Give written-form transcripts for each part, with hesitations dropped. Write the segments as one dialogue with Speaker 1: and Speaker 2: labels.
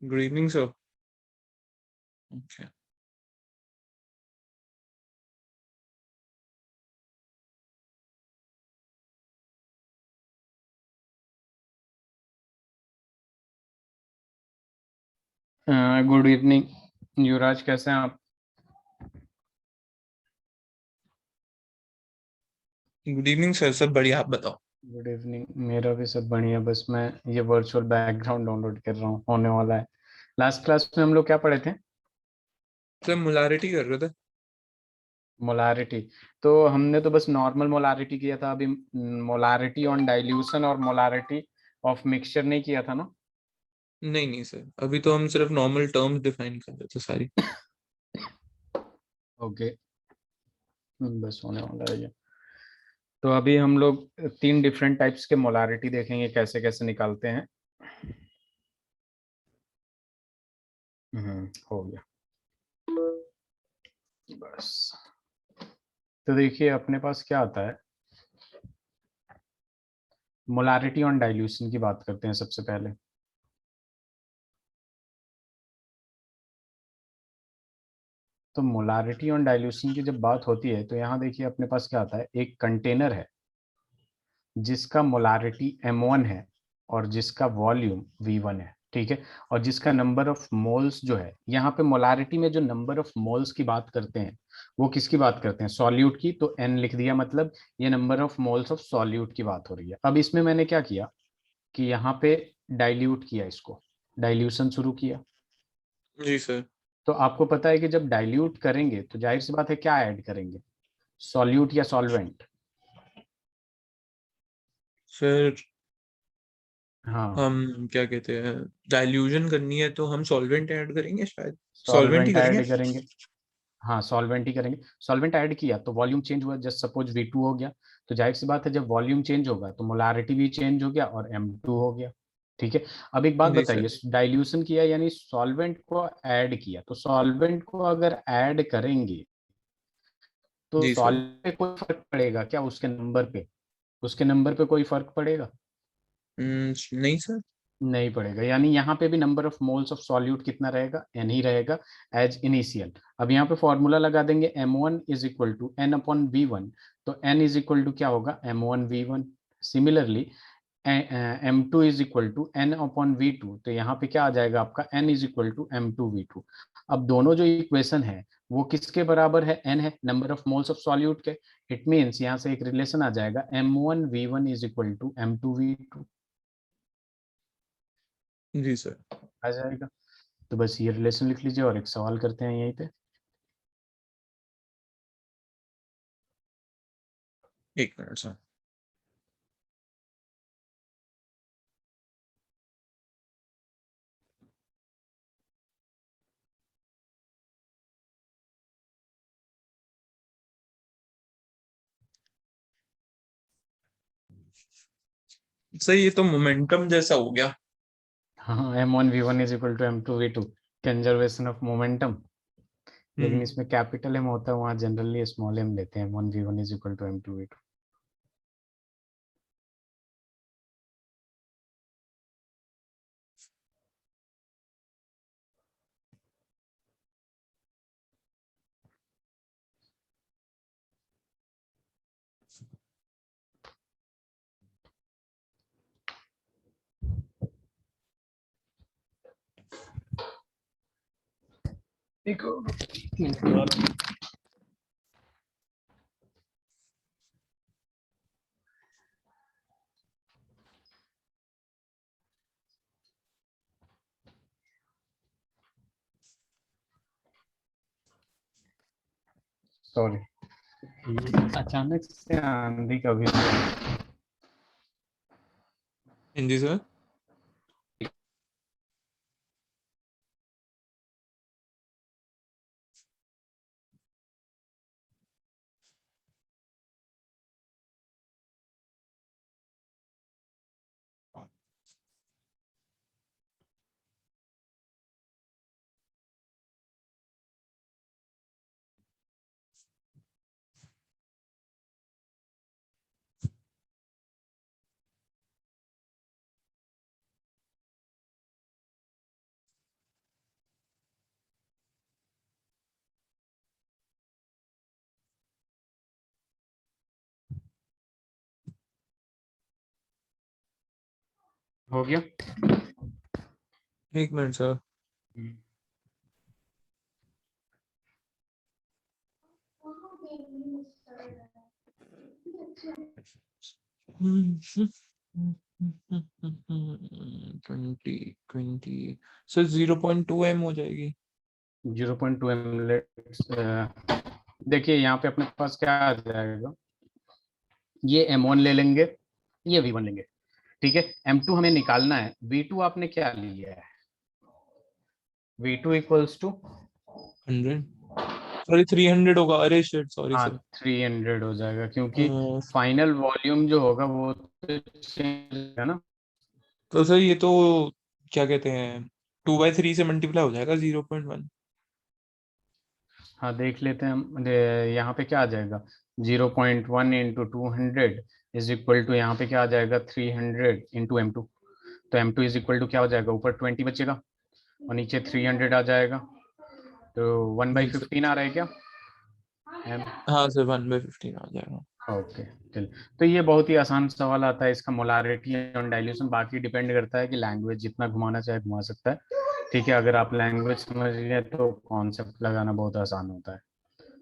Speaker 1: Good evening, sir. Okay.
Speaker 2: Good evening Yuvraj, कैसे हैं आप?
Speaker 1: गुड इवनिंग सर, सब बढ़िया। आप बताओ।
Speaker 2: गुड इवनिंग, मेरा भी सब बढ़िया। बस मैं ये वर्चुअल बैकग्राउंड डाउनलोड कर रहा हूँ, होने वाला है। लास्ट क्लास में हम लोग क्या पढ़े थे?
Speaker 1: सर मोलारिटी कर रहे थे।
Speaker 2: मोलारिटी। तो हमने तो बस नॉर्मल मोलारिटी किया था। अभी मोलारिटी ऑन डाइल्यूशन और मोलारिटी ऑफ मिक्सचर नहीं किया था ना?
Speaker 1: नहीं नहीं सर, अभी तो हम सिर्फ नॉर्मल टर्म्स डिफाइन कर रहे थे सारी।
Speaker 2: ओके। बस होने वाला है ये। तो अभी हम लोग तीन डिफरेंट टाइप्स के मोलारिटी देखेंगे, कैसे कैसे निकालते हैं। हो गया। बस। तो देखिए अपने पास क्या आता है। मोलारिटी ऑन डाइल्यूशन की बात करते हैं सबसे पहले। तो मोलारिटी ऑन डाइल्यूशन की जब बात होती है तो यहाँ देखिए अपने पास क्या आता है। एक कंटेनर है जिसका मोलारिटी m1 है और जिसका वॉल्यूम v1 है, ठीक है। और जिसका नंबर ऑफ मोल्स जो है, यहाँ पे मोलारिटी में जो नंबर ऑफ मोल्स की बात करते हैं वो किसकी बात करते हैं? सॉल्यूट की। तो n लिख दिया, मतलब ये number of moles of solute की बात हो रही है। अब इसमें मैंने क्या किया कि यहाँ पे डाइल्यूट किया, इसको डाइल्यूशन शुरू किया।
Speaker 1: जी सर।
Speaker 2: तो आपको पता है कि जब डाइल्यूट करेंगे तो जाहिर सी बात है क्या ऐड करेंगे? सॉल्यूट या सॉल्वेंट?
Speaker 1: सर
Speaker 2: हाँ,
Speaker 1: हम क्या कहते हैं, डाइल्यूजन करनी है तो हम सॉल्वेंट ऐड करेंगे शायद। सॉल्वेंट ही
Speaker 2: सॉल्वेंट
Speaker 1: करेंगे।
Speaker 2: ऐड करेंगे। हाँ, सॉल्वेंट ही करेंगे। सॉल्वेंट ऐड किया तो वॉल्यूम चेंज हुआ, जस्ट सपोज V2 हो गया। तो जाहिर सी बात है जब वॉल्यूम चेंज होगा तो मोलारिटी भी चेंज हो गया और M2 हो गया, ठीक है। अब एक बात
Speaker 1: जी सर।
Speaker 2: बताइए, डाइल्यूशन किया यानी सॉल्वेंट को ऐड किया, तो सॉल्वेंट को अगर ऐड करेंगे तो
Speaker 1: जी सर।
Speaker 2: सॉल्वेंट पे कोई फर्क पड़ेगा क्या? उसके नंबर पे, उसके नंबर पे कोई फर्क पड़ेगा?
Speaker 1: नहीं सर।
Speaker 2: नहीं पड़ेगा। यानी यहाँ पे भी number of moles of solute कितना रहेगा? n ही रहेगा एज इनिशियल। अब यहाँ पे फॉर्मूला लगा देंगे m1 is equal to n upon v1। तो n इज इक्वल टू क्या होगा? m1 v1। Similarly m2 is equal to n upon v2। तो यहाँ पे क्या आ जाएगा आपका? n is equal to m2 v2। अब दोनों जो इक्वेशन है वो किसके बराबर है? n है, number of moles of solute के। इट मीन्स यहाँ से एक रिलेशन आ जाएगा m1 v1 is equal to m2 v2।
Speaker 1: जी सर।
Speaker 2: आ जाएगा। तो बस ये रिलेशन लिख लीजिए और एक सवाल करते हैं यहीं पे।
Speaker 1: एक मिनट सर। सर ये तो मोमेंटम जैसा हो गया।
Speaker 2: हाँ, m1v1 is equal to m2v2, conservation of momentum. लेकिन
Speaker 1: हम्म।
Speaker 2: इसमें कैपिटल एम होता है, वहाँ जनरली स्मॉल एम लेते हैं। m1v1 is equal to m2v2। एक सॉरी, अचानक से आंधी का भी।
Speaker 1: जी सर।
Speaker 2: हो गया?
Speaker 1: एक minute sir. Twenty twenty sir 0.2 m हो जाएगी।
Speaker 2: 0.2 ml। देखिए यहाँ पे अपने पास क्या आ जाएगा, ये M1 ले लेंगे, ये V1 लेंगे, ठीक है। M2 हमें निकालना है, V2 आपने क्या लिया है, V2 इक्वल्स टू
Speaker 1: 100 सॉरी 300 होगा, अरे शिट सॉरी
Speaker 2: हाँ
Speaker 1: सर।
Speaker 2: 300 हो जाएगा, क्योंकि फाइनल वॉल्यूम जो होगा वो तो change है ना।
Speaker 1: तो सर ये तो क्या कहते हैं 2/3 से मल्टीप्लाई हो जाएगा 0.1।
Speaker 2: हाँ देख लेते हैं हम, यहाँ पे क्या आ जाएगा, 0.1 इंटू 200 इज इक्वल टू, यहाँ पे क्या आ जाएगा 300 इंटू M2। तो M2 इज इक्वल टू क्या हो जाएगा, ऊपर 20 बचेगा और नीचे 300 आ जाएगा, तो 1/15 आ रहा है क्या M?
Speaker 1: हाँ सर 1/15 आ जाएगा।
Speaker 2: ओके चल, तो ये बहुत ही आसान सवाल आता है, इसका मोलारिटी और डाइल्यूशन, बाकी डिपेंड करता है कि लैंग्वेज जितना घुमाना चाहे घुमा सकता है, ठीक है। अगर आप लैंग्वेज समझ गए तो कॉन्सेप्ट लगाना बहुत आसान होता है।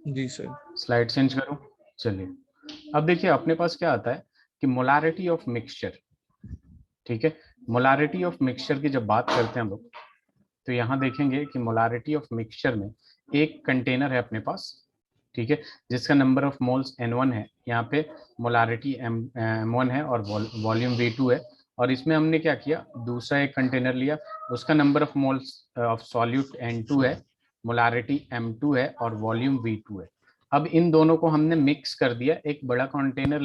Speaker 1: जी सर।
Speaker 2: स्लाइड चेंज करूं, चलिए। अब देखिए अपने पास क्या आता है कि मोलारिटी ऑफ मिक्सचर, ठीक है। मोलारिटी ऑफ मिक्सचर की जब बात करते हैं हम लोग, तो यहाँ देखेंगे कि मोलारिटी ऑफ मिक्सचर में एक कंटेनर है अपने पास, ठीक है, जिसका नंबर ऑफ मोल्स N1 है, यहाँ पे मोलारिटी M1 है और वॉल्यूम V2 है। और इसमें हमने क्या किया, दूसरा एक कंटेनर लिया, उसका number of moles of solute N2 है, मोलारिटी M2 है और वॉल्यूम V2 है। अब इन दोनों को हमने मिक्स कर दिया, एक बड़ा कंटेनर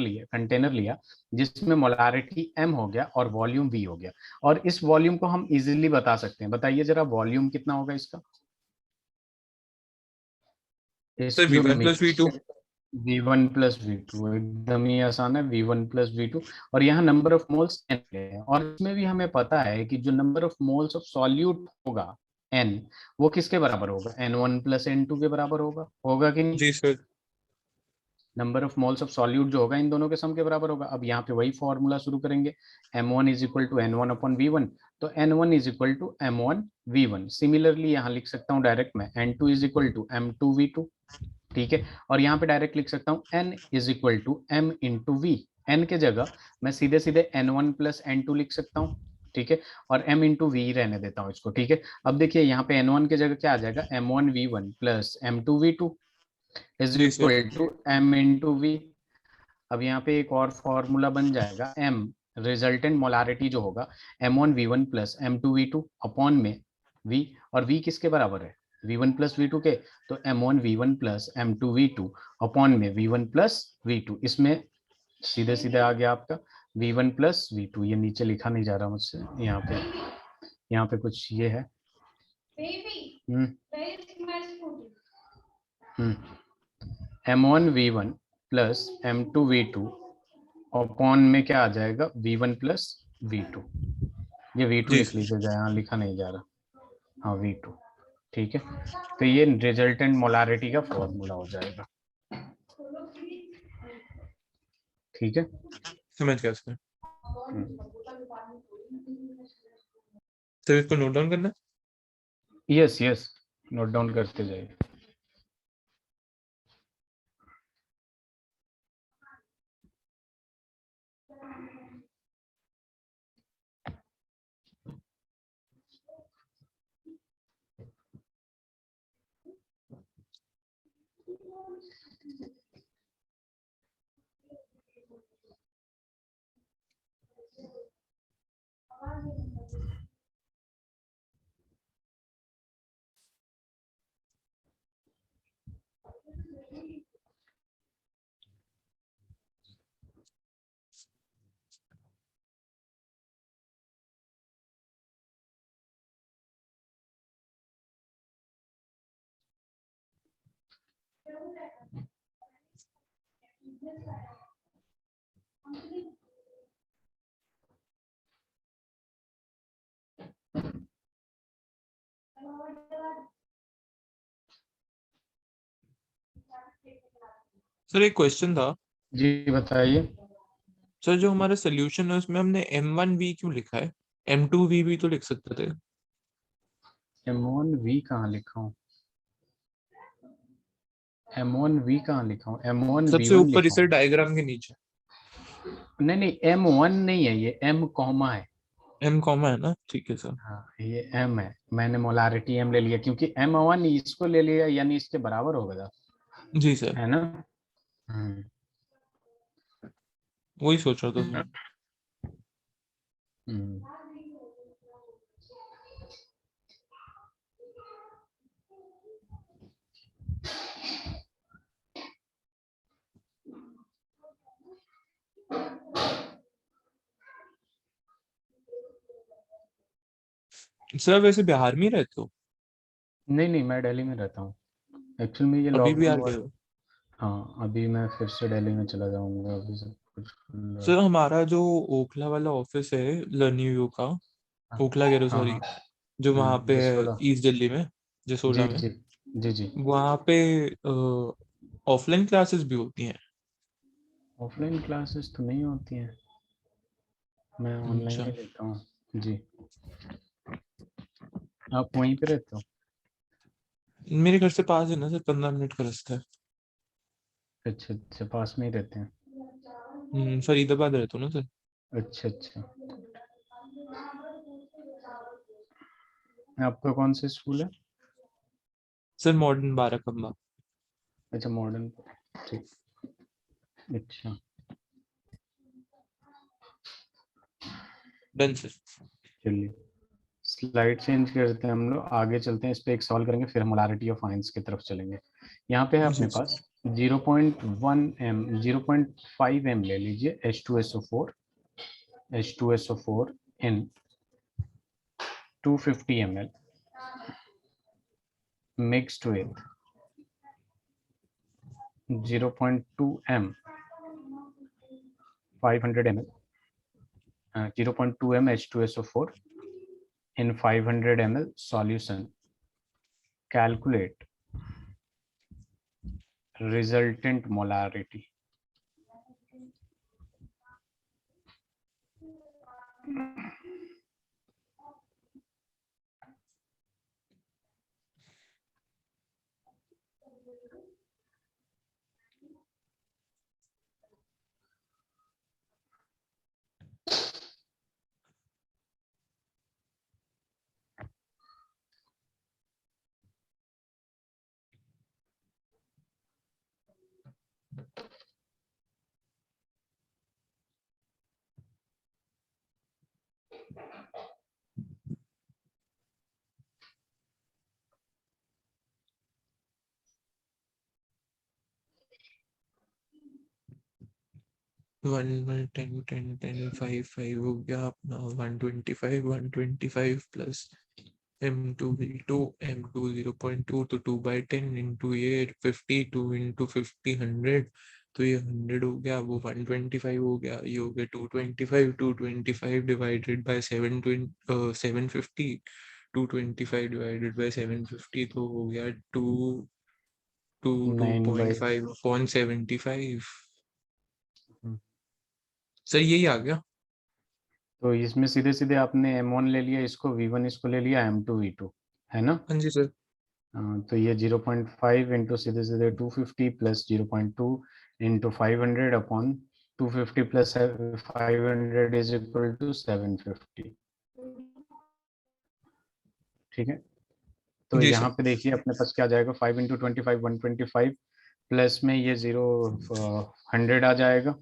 Speaker 2: लिया जिसमें मोलारिटी M हो गया और वॉल्यूम V हो गया। और इस वॉल्यूम को हम इजीली बता सकते हैं, बताइए जरा वॉल्यूम कितना होगा इसका, इस
Speaker 1: सर
Speaker 2: जो
Speaker 1: V1+V2।
Speaker 2: Mixture V1 plus V2, एकदम ही आसान है, V1 प्लस V2। और यहाँ नंबर ऑफ मोल्स N है, और इसमें भी हमें पता है कि जो number of moles of solute होगा N, वो किसके बराबर होगा, N1 प्लस N2 के बराबर होगा कि नहीं।
Speaker 1: जी sir.
Speaker 2: Number of moles of solute जो होगा इन दोनों के सम के बराबर होगा। अब यहाँ पे वही फॉर्मूला शुरू करेंगे, M1 is equal to N1 upon V1, तो N1 is equal to M1 V1। Similarly यहाँ लिख सकता हूँ डायरेक्ट मैं, N2 is equal to M2 V2, ठीक है। और यहाँ पे डायरेक्ट लिख सकता हूँ N is equal to M into V। N के जगह मैं सीधे सीधे N1 प्लस N2 लिख सकता हूँ, ठीक है, और M इंटू V रहने देता हूँ इसको, ठीक है। अब देखिए यहाँ पे N1 की जगह क्या आ जाएगा, M1 V1 plus M2 V2 is
Speaker 1: जी sir.
Speaker 2: Equal to M into V। अब यहाँ पे एक और फॉर्मूला बन जाएगा, M रिजल्टेंट मोलारिटी जो होगा M1 V1 plus M2 V2 upon में V, और V किसके बराबर है, V1 प्लस V2 के, तो M1 V1 plus M2 V2 upon में V1 प्लस V2। इसमें सीधे सीधे आ गया आपका V1 प्लस V2, ये नीचे लिखा नहीं जा रहा मुझसे, यहाँ पे कुछ ये है, M1 V1 plus M2 V2 upon में क्या आ जाएगा, V1 प्लस V2। ये V2
Speaker 1: जी
Speaker 2: लिख लीजिएगा, यहाँ लिखा नहीं जा रहा, हाँ V2, ठीक है। तो ये रिजल्टेंट मोलारिटी का फॉर्मूला हो जाएगा, ठीक है।
Speaker 1: समझ गया सर।
Speaker 2: हम्म।
Speaker 1: सर इसको नोट डाउन करना है।
Speaker 2: यस यस, नोट डाउन करते जाइए।
Speaker 1: सर एक क्वेश्चन था।
Speaker 2: जी बताइए।
Speaker 1: सर जो हमारा सोल्यूशन है उसमें हमने M1V क्यों लिखा है। M2V भी तो लिख सकते थे।
Speaker 2: M1V कहाँ लिखा हूँ? M1V कहाँ लिखा हूँ?
Speaker 1: सबसे
Speaker 2: M1V1
Speaker 1: ऊपर
Speaker 2: लिखा
Speaker 1: इसे
Speaker 2: हूँ।
Speaker 1: डायग्राम के नीचे।
Speaker 2: नहीं नहीं, M1 नहीं है, ये M कॉमा है।
Speaker 1: M कॉमा है ना, ठीक है सर।
Speaker 2: हाँ ये M है, मैंने मोलारिटी M ले लिया क्योंकि M1 इसको ले लिया यानी इसके बराबर होगा,
Speaker 1: जी सर,
Speaker 2: है ना? हम्म।
Speaker 1: वही सोच रहा था सर।
Speaker 2: हम्म।
Speaker 1: सर वैसे बिहार में ही रहते हो?
Speaker 2: नहीं नहीं, मैं दिल्ली में रहता हूँ। एक्चुअल में ये
Speaker 1: अभी भी
Speaker 2: लॉकडाउन
Speaker 1: आ
Speaker 2: हुआ
Speaker 1: गए
Speaker 2: था।
Speaker 1: हो?
Speaker 2: हाँ अभी मैं फिर से दिल्ली में चला जाऊंगा, अभी सब कुछ खुल रहा है।
Speaker 1: सर हमारा जो ओखला वाला ऑफिस है लर्निंग व्यू का,
Speaker 2: हाँ
Speaker 1: ओखला कह रहे
Speaker 2: हाँ
Speaker 1: सॉरी,
Speaker 2: हाँ।
Speaker 1: जो वहाँ पे है
Speaker 2: जसोदा।
Speaker 1: ईस्ट दिल्ली में,
Speaker 2: जी
Speaker 1: जसोदा में,
Speaker 2: जी। जी जी।
Speaker 1: वहाँ पे ऑफलाइन क्लासेस भी होती हैं।
Speaker 2: ऑफलाइन क्लासेस तो नहीं होती हैं, मैं ऑनलाइन
Speaker 1: अच्छा।
Speaker 2: ही लेता हूँ जी। आप वहीं पे रहते हो?
Speaker 1: मेरे घर से पास है ना सर, 15 मिनट का रास्ता है।
Speaker 2: अच्छा अच्छा, पास में ही रहते हैं।
Speaker 1: फरीदाबाद रहता हूँ ना सर।
Speaker 2: अच्छा अच्छा। आपका कौन सा स्कूल है?
Speaker 1: Sir modern Barakamba.
Speaker 2: अच्छा मॉडर्न। ठीक। अच्छा।
Speaker 1: Done sir.
Speaker 2: चलिए, स्लाइड चेंज करते हैं, हम लोग आगे चलते हैं, इस पे एक सॉल्व करेंगे, फिर मोलारिटी ऑफ आयंस की तरफ चलेंगे। यहाँ पे है अपने
Speaker 1: जी सर।
Speaker 2: पास 0.1 m, 0.5 m ले लीजिए H2SO4, H2SO4 in 250 ml mixed with 0.2 m 500 ml, 0.2 m H2SO4 in 500 ml solution. Calculate resultant molarity.
Speaker 1: One one ten ten ten five five हो गया अपना 125, 125 प्लस M2V2, M2 0.2 तो 2/10 इंटू ये 50, 2 × 50 100, तो ये 100 हो गया, वो 125 हो गया, ये हो गया 225, 225 डिवाइडेड बाय 750, 225 डिवाइडेड बाय 750 तो हो गया
Speaker 2: 9/।
Speaker 1: 2.5 अपॉन 75। सर यही आ गया।
Speaker 2: तो इसमें सीधे सीधे आपने M1 ले लिया, इसको V1 इसको ले लिया, M2 V2, है ना?
Speaker 1: हाँ जी सर।
Speaker 2: तो ये 0.5 इंटू सीधे सीधे 250 plus 0.2 into 500 upon 250 plus 500 is equal to 750। ठीक है, तो
Speaker 1: जी
Speaker 2: यहाँ
Speaker 1: सर।
Speaker 2: पे देखिए अपने पास क्या आ जाएगा, 5 इंटू 25 125 प्लस में ये 100 आ जाएगा।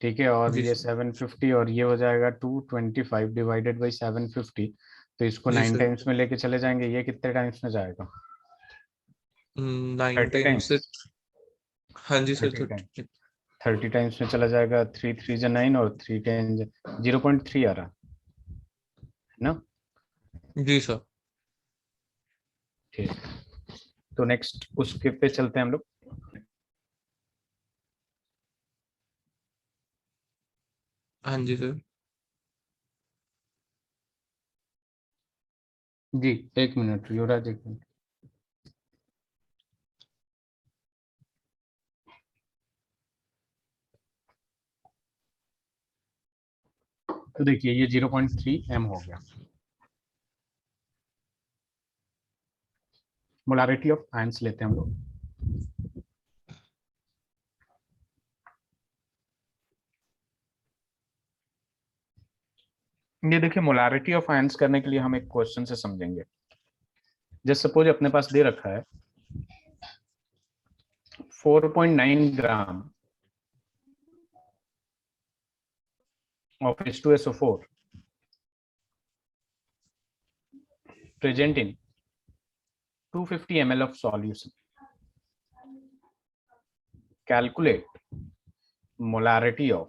Speaker 2: ठीक है, और
Speaker 1: जी
Speaker 2: ये
Speaker 1: सर।
Speaker 2: 750 और ये हो जाएगा 225 डिवाइडेड बाई 750। तो इसको
Speaker 1: जी
Speaker 2: 9
Speaker 1: सर।
Speaker 2: टाइम्स में लेके चले जाएंगे, ये कितने टाइम्स में जाएगा?
Speaker 1: 9
Speaker 2: 30
Speaker 1: टाइम्स से।
Speaker 2: टाइम्स।
Speaker 1: हाँ जी सर,
Speaker 2: 30
Speaker 1: तो
Speaker 2: टाइम्स, 30 टाइम्स में चला जाएगा, 3 3 9 और 3 10 0.3 आ रहा है ना?
Speaker 1: जी सर।
Speaker 2: ठीक, तो नेक्स्ट उसके पे चलते हैं हम लोग।
Speaker 1: हाँ जी सर।
Speaker 2: जी, 1 मिनट युवराज, 1 मिनट। तो देखिए ये 0.3 m हो गया। मोलारिटी ऑफ आयंस लेते हैं हम लोग। ये देखिए मोलारिटी ऑफ आयंस करने के लिए हम एक क्वेश्चन से समझेंगे। जस्ट सपोज अपने पास दे रखा है 4.9 ग्राम of H2SO4 present in 250 ml of solution. Calculate molarity of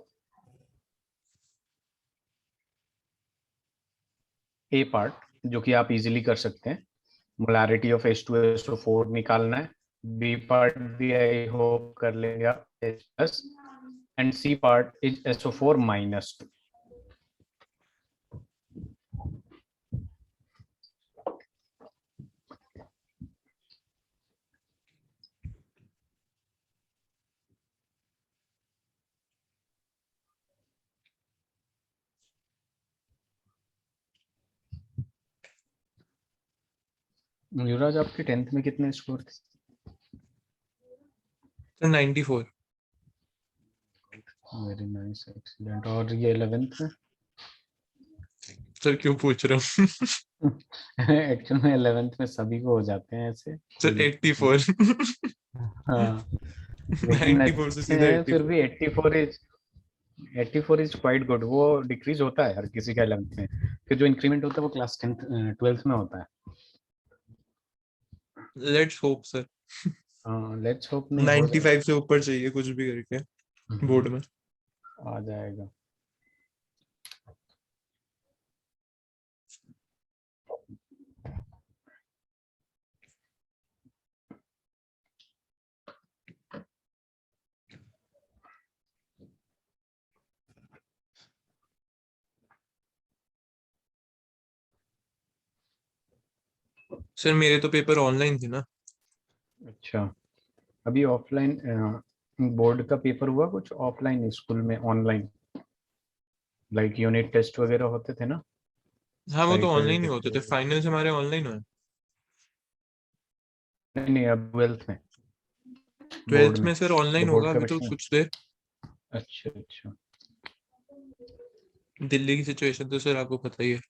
Speaker 2: A part, जो कि आप इजीली कर सकते हैं। मोलारिटी ऑफ H2SO4 निकालना है। B पार्ट भी आई होप कर लेंगे आप, H+ and C part is SO4-2। युवराज आपके 10th में कितने स्कोर थे?
Speaker 1: तो 94।
Speaker 2: Very nice, excellent. और ये 11th में?
Speaker 1: सर क्यों पूछ रहे हो?
Speaker 2: एक्चुअल में 11th में सभी को हो जाते हैं ऐसे, कोई
Speaker 1: सर
Speaker 2: दिक्कत नहीं।
Speaker 1: 84।
Speaker 2: हाँ, लेकिन
Speaker 1: 94 से
Speaker 2: अच्छे
Speaker 1: सीधा
Speaker 2: हैं फिर
Speaker 1: 84।
Speaker 2: भी। 84 इज क्वाइट गुड। वो डिक्रीज होता है हर किसी का 11th में, फिर जो इंक्रीमेंट होता है वो क्लास 10th 12th में होता है।
Speaker 1: Let's hope sir.
Speaker 2: Let's hope नहीं हो रहा
Speaker 1: 95 से ऊपर चाहिए कुछ भी करके
Speaker 2: है।
Speaker 1: बोर्ड में।
Speaker 2: आ जाएगा।
Speaker 1: सर मेरे तो पेपर ऑनलाइन थे ना।
Speaker 2: अच्छा, अभी ऑफलाइन बोर्ड का पेपर हुआ कुछ ऑफलाइन स्कूल में? ऑनलाइन लाइक यूनिट टेस्ट वगैरह होते थे ना,
Speaker 1: हाँ वो तो ऑनलाइन ही
Speaker 2: साइकोलॉजी
Speaker 1: होते थे,
Speaker 2: के?
Speaker 1: फाइनल्स हमारे ऑनलाइन हुए।
Speaker 2: नहीं नहीं, अब 12th में बोर्ड
Speaker 1: 12th
Speaker 2: में
Speaker 1: में सर
Speaker 2: तो
Speaker 1: ऑनलाइन होगा
Speaker 2: बोर्ड का
Speaker 1: अभी तो
Speaker 2: क्वेश्चन।
Speaker 1: कुछ देर।
Speaker 2: अच्छा अच्छा।
Speaker 1: दिल्ली की सिचुएशन तो सर आपको पता ही है।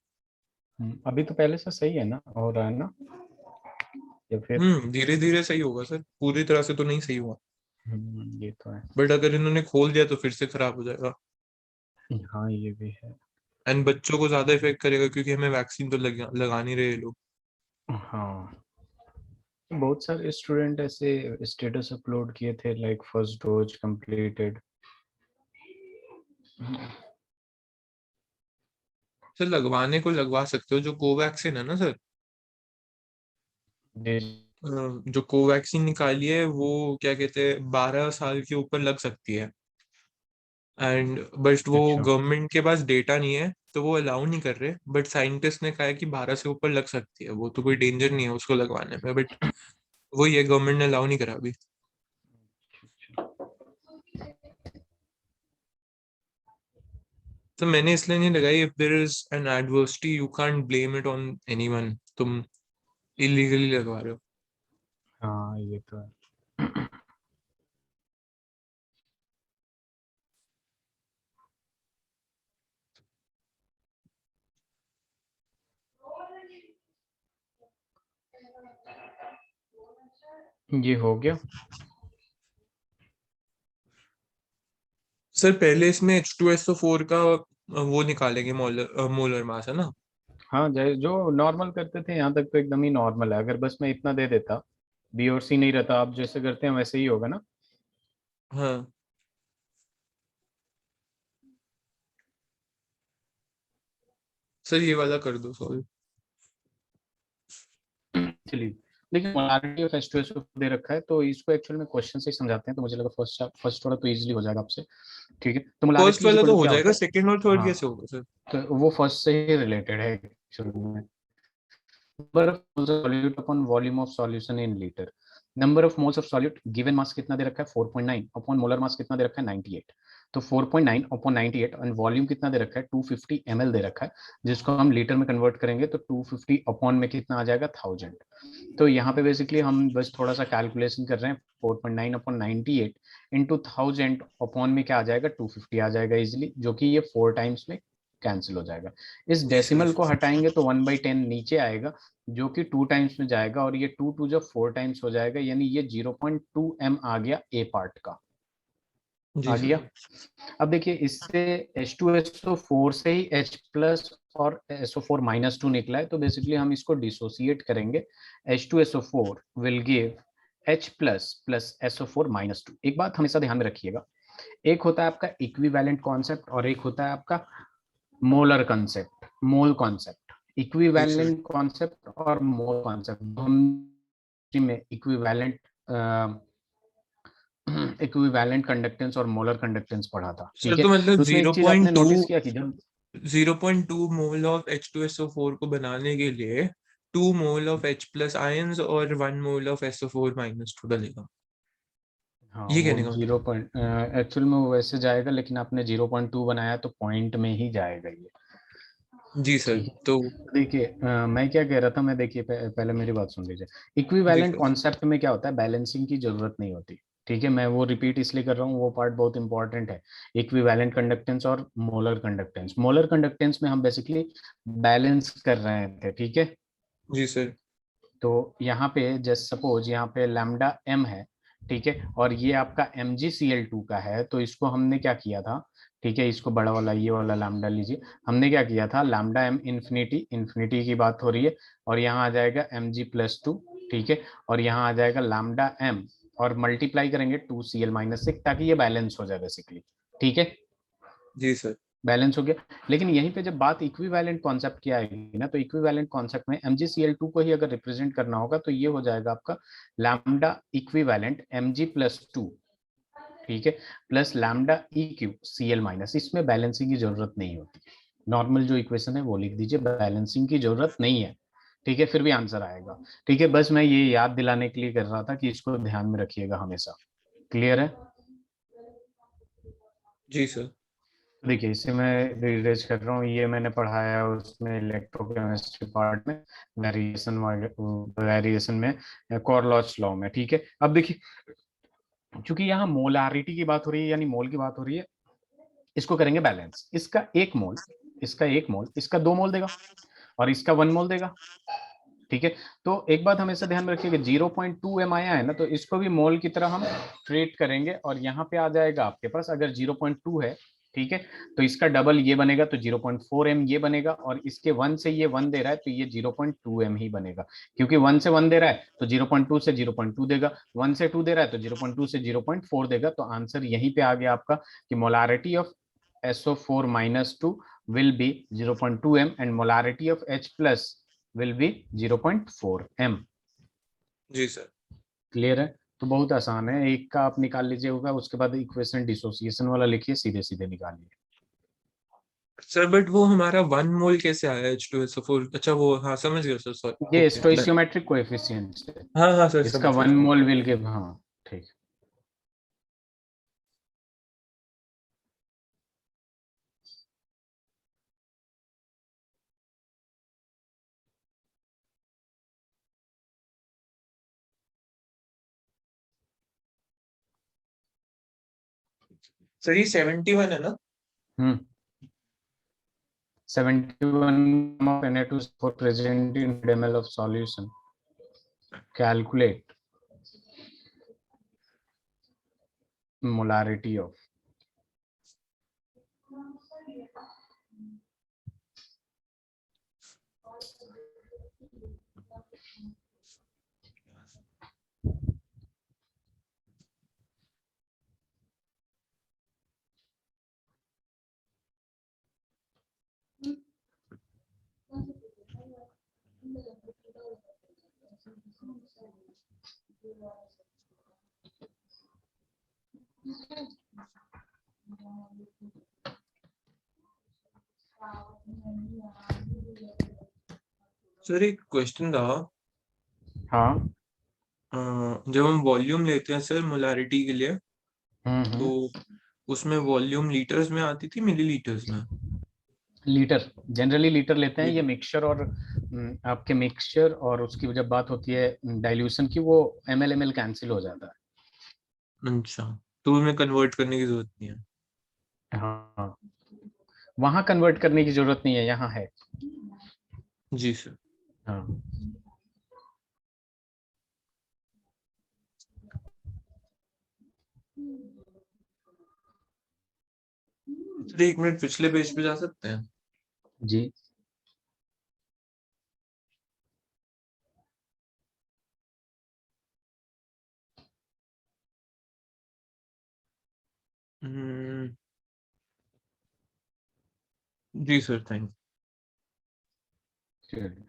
Speaker 2: अभी तो पहले से सही है ना, हो रहा है ना, या फिर?
Speaker 1: धीरे धीरे सही होगा सर, पूरी तरह से तो नहीं सही हुआ।
Speaker 2: ये तो है।
Speaker 1: बट अगर इन्होंने खोल दिया तो फिर से खराब हो जाएगा।
Speaker 2: हाँ ये भी है।
Speaker 1: एंड बच्चों को ज्यादा इफेक्ट करेगा क्योंकि हमें वैक्सीन तो लगा नहीं रहे ये लोग।
Speaker 2: हाँ, बहुत सारे स्टूडेंट ऐसे स्टेटस अपलोड किए थे like first dose completed.
Speaker 1: Sir लगवाने को लगवा सकते हो, जो कोवैक्सीन है ना सर। जो कोवैक्सीन निकाली है वो क्या कहते हैं 12 साल के ऊपर लग सकती है। एंड बट वो
Speaker 2: अच्छा
Speaker 1: गवर्नमेंट के पास डेटा नहीं है तो वो अलाउ नहीं कर रहे, बट साइंटिस्ट ने कहा है कि 12 से ऊपर लग सकती है, वो तो कोई डेंजर नहीं है उसको लगवाने में, बट वही है गवर्नमेंट ने अलाउ नहीं करा अभी। तो मैंने इसलिए नहीं लगाई, if there is an adversity you can't blame it on anyone, तुम इलीगली लगवा रहे हो।
Speaker 2: हाँ ये तो है। ये हो गया।
Speaker 1: सर पहले इसमें H2SO4 का वो निकालेंगे, मोलर मोलर मास है ना।
Speaker 2: हाँ जो नॉर्मल करते थे यहाँ तक तो एकदम ही नॉर्मल है। अगर बस मैं इतना दे देता, बी और सी नहीं रहता, आप जैसे करते हैं वैसे ही होगा ना।
Speaker 1: हाँ सर ये वाला कर दो सॉरी।
Speaker 2: चलिए, लेकिन मोलारिटी ऑफ H2SO दे रखा है तो इसको एक्चुअल में क्वेश्चन से ही समझाते हैं, तो मुझे लगा फर्स्ट वाला तो इजीली हो जाएगा आपसे। ठीक है, तो
Speaker 1: फर्स्ट
Speaker 2: मोलारिटी इज
Speaker 1: वाला
Speaker 2: इक्वल
Speaker 1: तो
Speaker 2: टू
Speaker 1: हो
Speaker 2: क्या
Speaker 1: जाएगा,
Speaker 2: होता है?
Speaker 1: सेकंड और थर्ड
Speaker 2: हाँ,
Speaker 1: कैसे होगा सर?
Speaker 2: तो वो फर्स्ट से ही रिलेटेड है एक्चुअल में। Number of moles of solute upon volume of solution in litre. Number of moles of solute given mass कितना दे रखा है 4.9 अपॉन मोलर मास कितना दे रखा है 98। तो 4.9 अपॉन 98 और वॉल्यूम कितना दे रखा है 250 ml दे रखा है, जिसको हम लीटर में कन्वर्ट करेंगे तो 250 अपॉन में कितना आ जाएगा 1000। तो यहाँ पे बेसिकली हम बस थोड़ा सा कैलकुलेशन कर रहे हैं, 4.9 अपॉन 98 इंटू 1000 अपॉन में क्या आ जाएगा 250 आ जाएगा इजिली, जो कि ये 4 टाइम्स में कैंसिल हो जाएगा। इस
Speaker 1: जी सर।
Speaker 2: डेसिमल को हटाएंगे तो 1/10 नीचे आएगा, जो कि 2 टाइम्स में जाएगा, और ये 2 जब 4 टाइम्स हो जाएगा, यानी ये 0.2 m आ गया ए पार्ट का,
Speaker 1: जी
Speaker 2: आ
Speaker 1: सर।
Speaker 2: गया। अब देखिए इससे H2SO4 से ही H प्लस और SO4 माइनस 2 निकला है, तो बेसिकली हम इसको डिसोसिएट करेंगे, H2SO4 will give H plus plus SO4 minus 2। एक बात हमेशा ध्यान में रखिएगा, एक होता है आपका इक्विवेलेंट कॉन्सेप्ट और एक होता है आपका मोलर कॉन्सेप्ट, मोल कॉन्सेप्ट।
Speaker 1: जी सर।
Speaker 2: इक्विवेलेंट कॉन्सेप्ट और मोल कॉन्सेप्ट दोनों में इक्विवेलेंट इक्विवेलेंट कंडक्टेंस और मोलर कंडक्टेंस पढ़ा था,
Speaker 1: सर
Speaker 2: ठीक है।
Speaker 1: तो मतलब
Speaker 2: तो उसमें एक चीज आपने नोटिस किया कि जब
Speaker 1: 0.2 मोल ऑफ H2SO4 को बनाने के लिए 2 mole of H plus ions और 1 मोल ऑफ SO4 माइनस 2 डलेगा,
Speaker 2: हाँ
Speaker 1: ये
Speaker 2: वो
Speaker 1: कहने का मतलब।
Speaker 2: एक्चुअल में वो वैसे जाएगा, लेकिन आपने 0.2 बनाया तो पॉइंट में ही जाएगा ये,
Speaker 1: जी सर
Speaker 2: ठीक है।
Speaker 1: तो।
Speaker 2: देखिए मैं क्या कह रहा था, मैं देखिए पहले मेरी बात सुन लीजिए।
Speaker 1: जी
Speaker 2: इक्विवेलेंट
Speaker 1: सर।
Speaker 2: कॉन्सेप्ट में क्या होता है, बैलेंसिंग की जरूरत नहीं होती, ठीक है। मैं वो रिपीट इसलिए कर रहा हूँ, वो पार्ट बहुत इंपॉर्टेंट है। इक्विवेलेंट कंडक्टेंस और मोलर कंडक्टेंस, मोलर कंडक्टेंस में हम बेसिकली बैलेंस कर रहे थे, ठीक है।
Speaker 1: जी सर।
Speaker 2: तो यहाँ पे जस्ट सपोज यहाँ पे लैम्डा एम है, ठीक है, और ये आपका MgCl2 का है, तो इसको हमने क्या किया था, ठीक है, इसको बड़ा वाला ये वाला लैम्डा लीजिए, हमने क्या किया था, लैम्डा एम इन्फिनिटी, इन्फिनिटी की बात हो रही है, और यहाँ आ जाएगा Mg+2, ठीक है, और यहाँ आ जाएगा लैम्डा एम, और मल्टीप्लाई करेंगे 2Cl-6 ताकि ये बैलेंस हो जाए बेसिकली, ठीक है,
Speaker 1: जी सर।
Speaker 2: बैलेंस हो गया। लेकिन यहीं पे जब बात इक्विवेलेंट कॉन्सेप्ट की आएगी ना, तो इक्विवेलेंट कॉन्सेप्ट में MgCl2 को ही अगर रिप्रेजेंट करना होगा तो ये हो जाएगा आपका लैम्डा इक्विवेलेंट Mg+2, ठीक है, प्लस लैम्डा EQ Cl-, इसमें बैलेंसिंग की जरूरत नहीं होती। नॉर्मल जो इक्वेशन है वो लिख दीजिए, बैलेंसिंग की जरूरत नहीं है, ठीक है, फिर भी आंसर आएगा, ठीक है। बस मैं ये याद दिलाने के लिए कर रहा था कि इसको ध्यान में रखिएगा हमेशा। क्लियर है?
Speaker 1: जी सर।
Speaker 2: देखिए इसे मैं रिवाइज कर रहा हूँ, ये मैंने पढ़ाया है उसमें इलेक्ट्रोकेमिस्ट्री पार्ट में, वेरिएशन में कॉरलॉच लॉ में, ठीक है। अब देखिए क्योंकि यहाँ मोलारिटी की बात हो रही है, यानी मोल की बात हो रही है, इसको करेंगे बैलेंस। इसका 1 मोल, इसका 1 मोल, इसका 2 मोल देगा, और इसका 1 मोल देगा, ठीक है। तो एक बात हमेशा ध्यान में रखिएगा, 0.2 m आया है ना, तो इसको भी मोल की तरह हम ट्रीट करेंगे, और यहाँ पे आ जाएगा आपके पास, अगर 0.2 है, ठीक है, तो इसका डबल ये बनेगा, तो 0.4 m ये बनेगा, और इसके 1 से ये 1 दे रहा है, तो ये 0.2 m ही बनेगा, क्योंकि 1 से 1 दे रहा है तो 0.2 से 0.2 देगा, 1 से 2 दे रहा है तो 0.2 से 0.4 देगा। तो आंसर यहीं पे आ गया आपका कि molarity of SO4-2 will be 0.2 m and molarity of H plus will be 0.4 m।
Speaker 1: जी सर।
Speaker 2: क्लियर है? तो बहुत आसान है, एक का आप निकाल लीजिएगा, उसके बाद इक्वेशन डिसोसिएशन वाला लिखिए, सीधे सीधे निकालिए।
Speaker 1: सर बट वो हमारा 1 मोल कैसे आया H2SO4? अच्छा वो, हाँ समझ गया सर, सॉरी,
Speaker 2: ये
Speaker 1: ओके।
Speaker 2: स्टोइशियोमेट्रिक कोएफिशिएंट है,
Speaker 1: हाँ हाँ सर,
Speaker 2: इसका
Speaker 1: समझ गया
Speaker 2: 1 मोल विल गिव, हाँ ठीक।
Speaker 1: सर। ये 71 है ना?
Speaker 2: 71 of Na2 present in 100 ml of solution, calculate molarity of,
Speaker 1: sir एक क्वेश्चन था।
Speaker 2: हाँ
Speaker 1: जब हम वॉल्यूम लेते हैं सर मोलारिटी के लिए,
Speaker 2: हम्म।
Speaker 1: तो उसमें वॉल्यूम लीटर्स में आती थी मिलीलीटर्स में?
Speaker 2: लीटर, जनरली लीटर लेते हैं। ये
Speaker 1: लीटर।
Speaker 2: मिक्सचर और आपके मिक्सचर और उसकी जब बात होती है डाइल्यूशन की, वो ml कैंसिल हो जाता
Speaker 1: अच्छा, तो उसमें कन्वर्ट करने की जरूरत नहीं है।
Speaker 2: है। हाँ, वहां कन्वर्ट करने की जरूरत नहीं है, यहाँ है।
Speaker 1: जी सर।
Speaker 2: हाँ,
Speaker 1: सर 1 मिनट पिछले पेज पे जा सकते हैं?
Speaker 2: जी।
Speaker 1: हम्म, जी सर, थैंक।
Speaker 2: चलिए।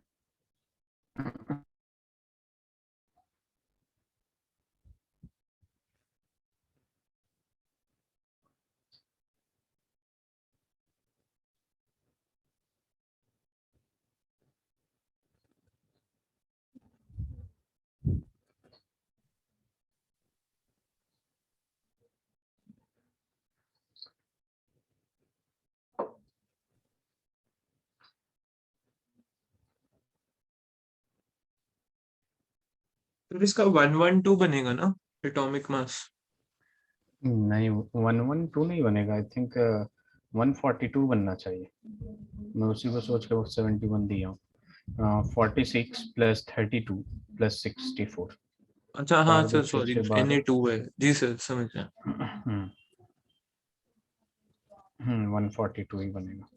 Speaker 1: तो इसका 112 बनेगा ना एटॉमिक मास?
Speaker 2: नहीं, 112 नहीं बनेगा, आई थिंक 142 बनना चाहिए। मैं उसी को सोच के वो 71 दिया हूँ। 46 प्लस 32 प्लस 64,
Speaker 1: अच्छा हाँ
Speaker 2: 4 2
Speaker 1: सर,
Speaker 2: 6
Speaker 1: सॉरी,
Speaker 2: 6 12।
Speaker 1: Na2 है। जी सर, समझ गया।
Speaker 2: 142 ही बनेगा।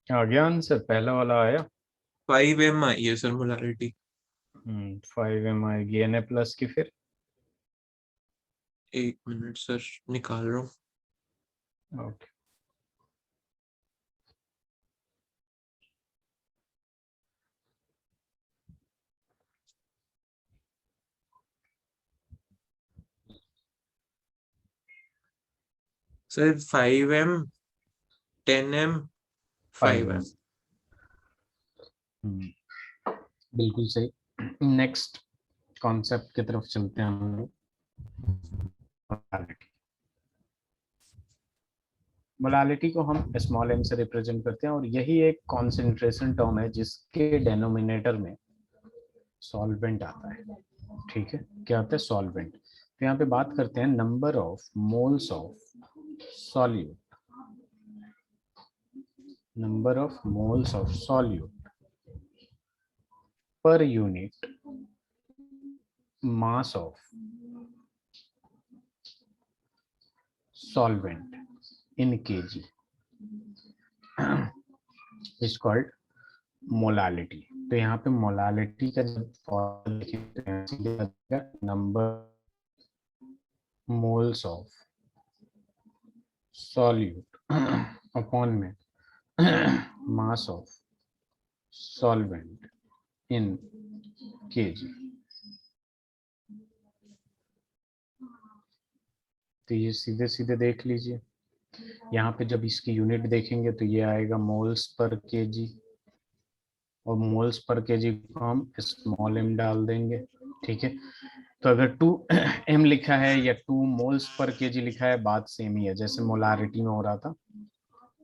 Speaker 2: आ गया आंसर, पहला वाला आया।
Speaker 1: 5m आई है सर मोलारिटी।
Speaker 2: 5m आएगी Na प्लस की फिर।
Speaker 1: 1 मिनट सर, निकाल रहा हूँ।
Speaker 2: Okay.
Speaker 1: Sir 5m, 10m, 5m।
Speaker 2: 5m, बिल्कुल सही। नेक्स्ट कॉन्सेप्ट की तरफ चलते हैं हम लोग। मोलालिटी। मोलालिटी को हम स्मॉल m से रिप्रेजेंट करते हैं, और यही एक कॉन्सेंट्रेशन टर्म है जिसके डेनोमिनेटर में सॉल्वेंट आता है। ठीक है, क्या आता है? सॉल्वेंट। तो यहाँ पे बात करते हैं number of moles of solute, number of moles of solute per unit mass of solvent in kg is called molality। तो यहाँ पे मोलालिटी का जब फॉर्मूला लिखेंगे, number moles of solute upon में mass of solvent in KG. तो ये सीधे सीधे देख लीजिए, यहाँ पे जब इसकी यूनिट देखेंगे तो ये आएगा मोल्स पर केजी, और मोल्स पर केजी को हम स्मॉल m डाल देंगे। ठीक है, तो अगर 2m लिखा है या 2 मोल्स पर केजी लिखा है, बात सेम ही है जैसे मोलारिटी में हो रहा था।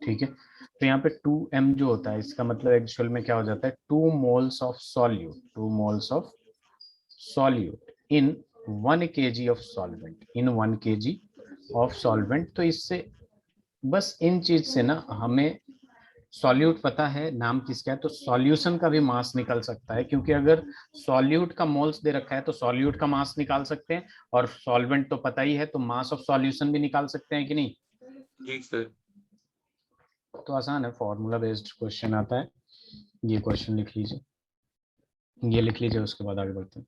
Speaker 2: ठीक है, तो यहाँ पे 2m जो होता है, इसका मतलब एक्चुअल में क्या हो जाता है? 2 moles of solute, 2 moles of solute in 1 kg of solvent, in 1 kg of solvent. तो इससे बस इन चीज से ना हमें सॉल्यूट पता है नाम किसका है, तो सॉल्यूशन का भी मास निकल सकता है, क्योंकि अगर सॉल्यूट का मोल्स दे रखा है तो सॉल्यूट का मास निकाल सकते हैं, और सॉल्वेंट तो पता ही है तो मास ऑफ सॉल्यूशन भी निकाल सकते हैं कि नहीं।
Speaker 1: जी सर।
Speaker 2: तो आसान है, फॉर्मूला बेस्ड क्वेश्चन आता है। ये क्वेश्चन लिख लीजिए, ये लिख लीजिए, उसके बाद आगे बढ़ते हैं।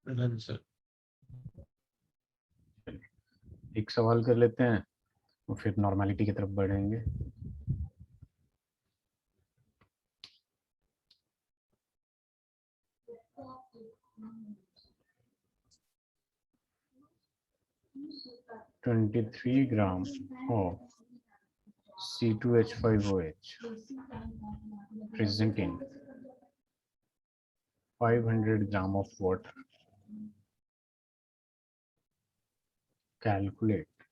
Speaker 1: Done sir.
Speaker 2: एक सवाल कर लेते हैं और फिर नॉर्मेलिटी की तरफ बढ़ेंगे। (23 ग्राम of C2H5OH present in 500 gram of water. Calculate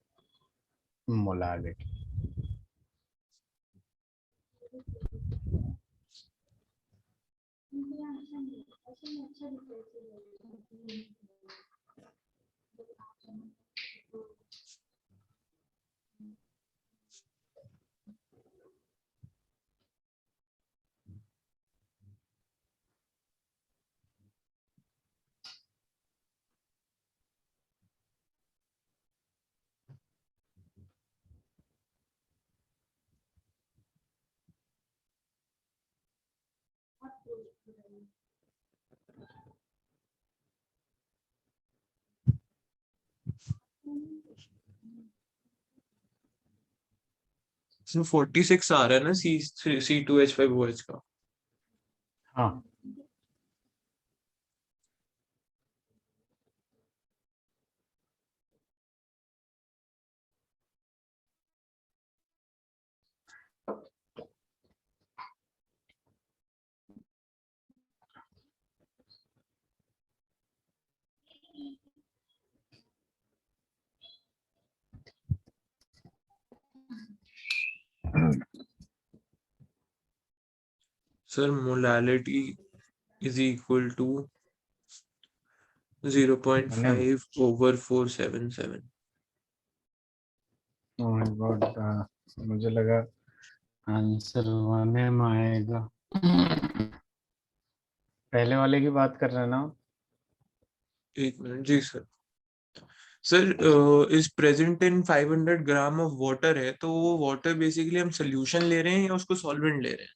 Speaker 2: molality.
Speaker 1: Sir 46 आ रहा है ना C2H5OH का।
Speaker 2: हाँ,
Speaker 1: sir molality is equal to 0.5 over 477।
Speaker 2: oh my God, मुझे लगा आंसर 1m आएगा। पहले वाले की बात कर रहे हैं ना।
Speaker 1: एक मिनट जी sir. Sir is present in 500 gram of water है, तो वो वाटर बेसिकली हम सोल्यूशन ले रहे हैं या उसको सॉल्वेंट ले रहे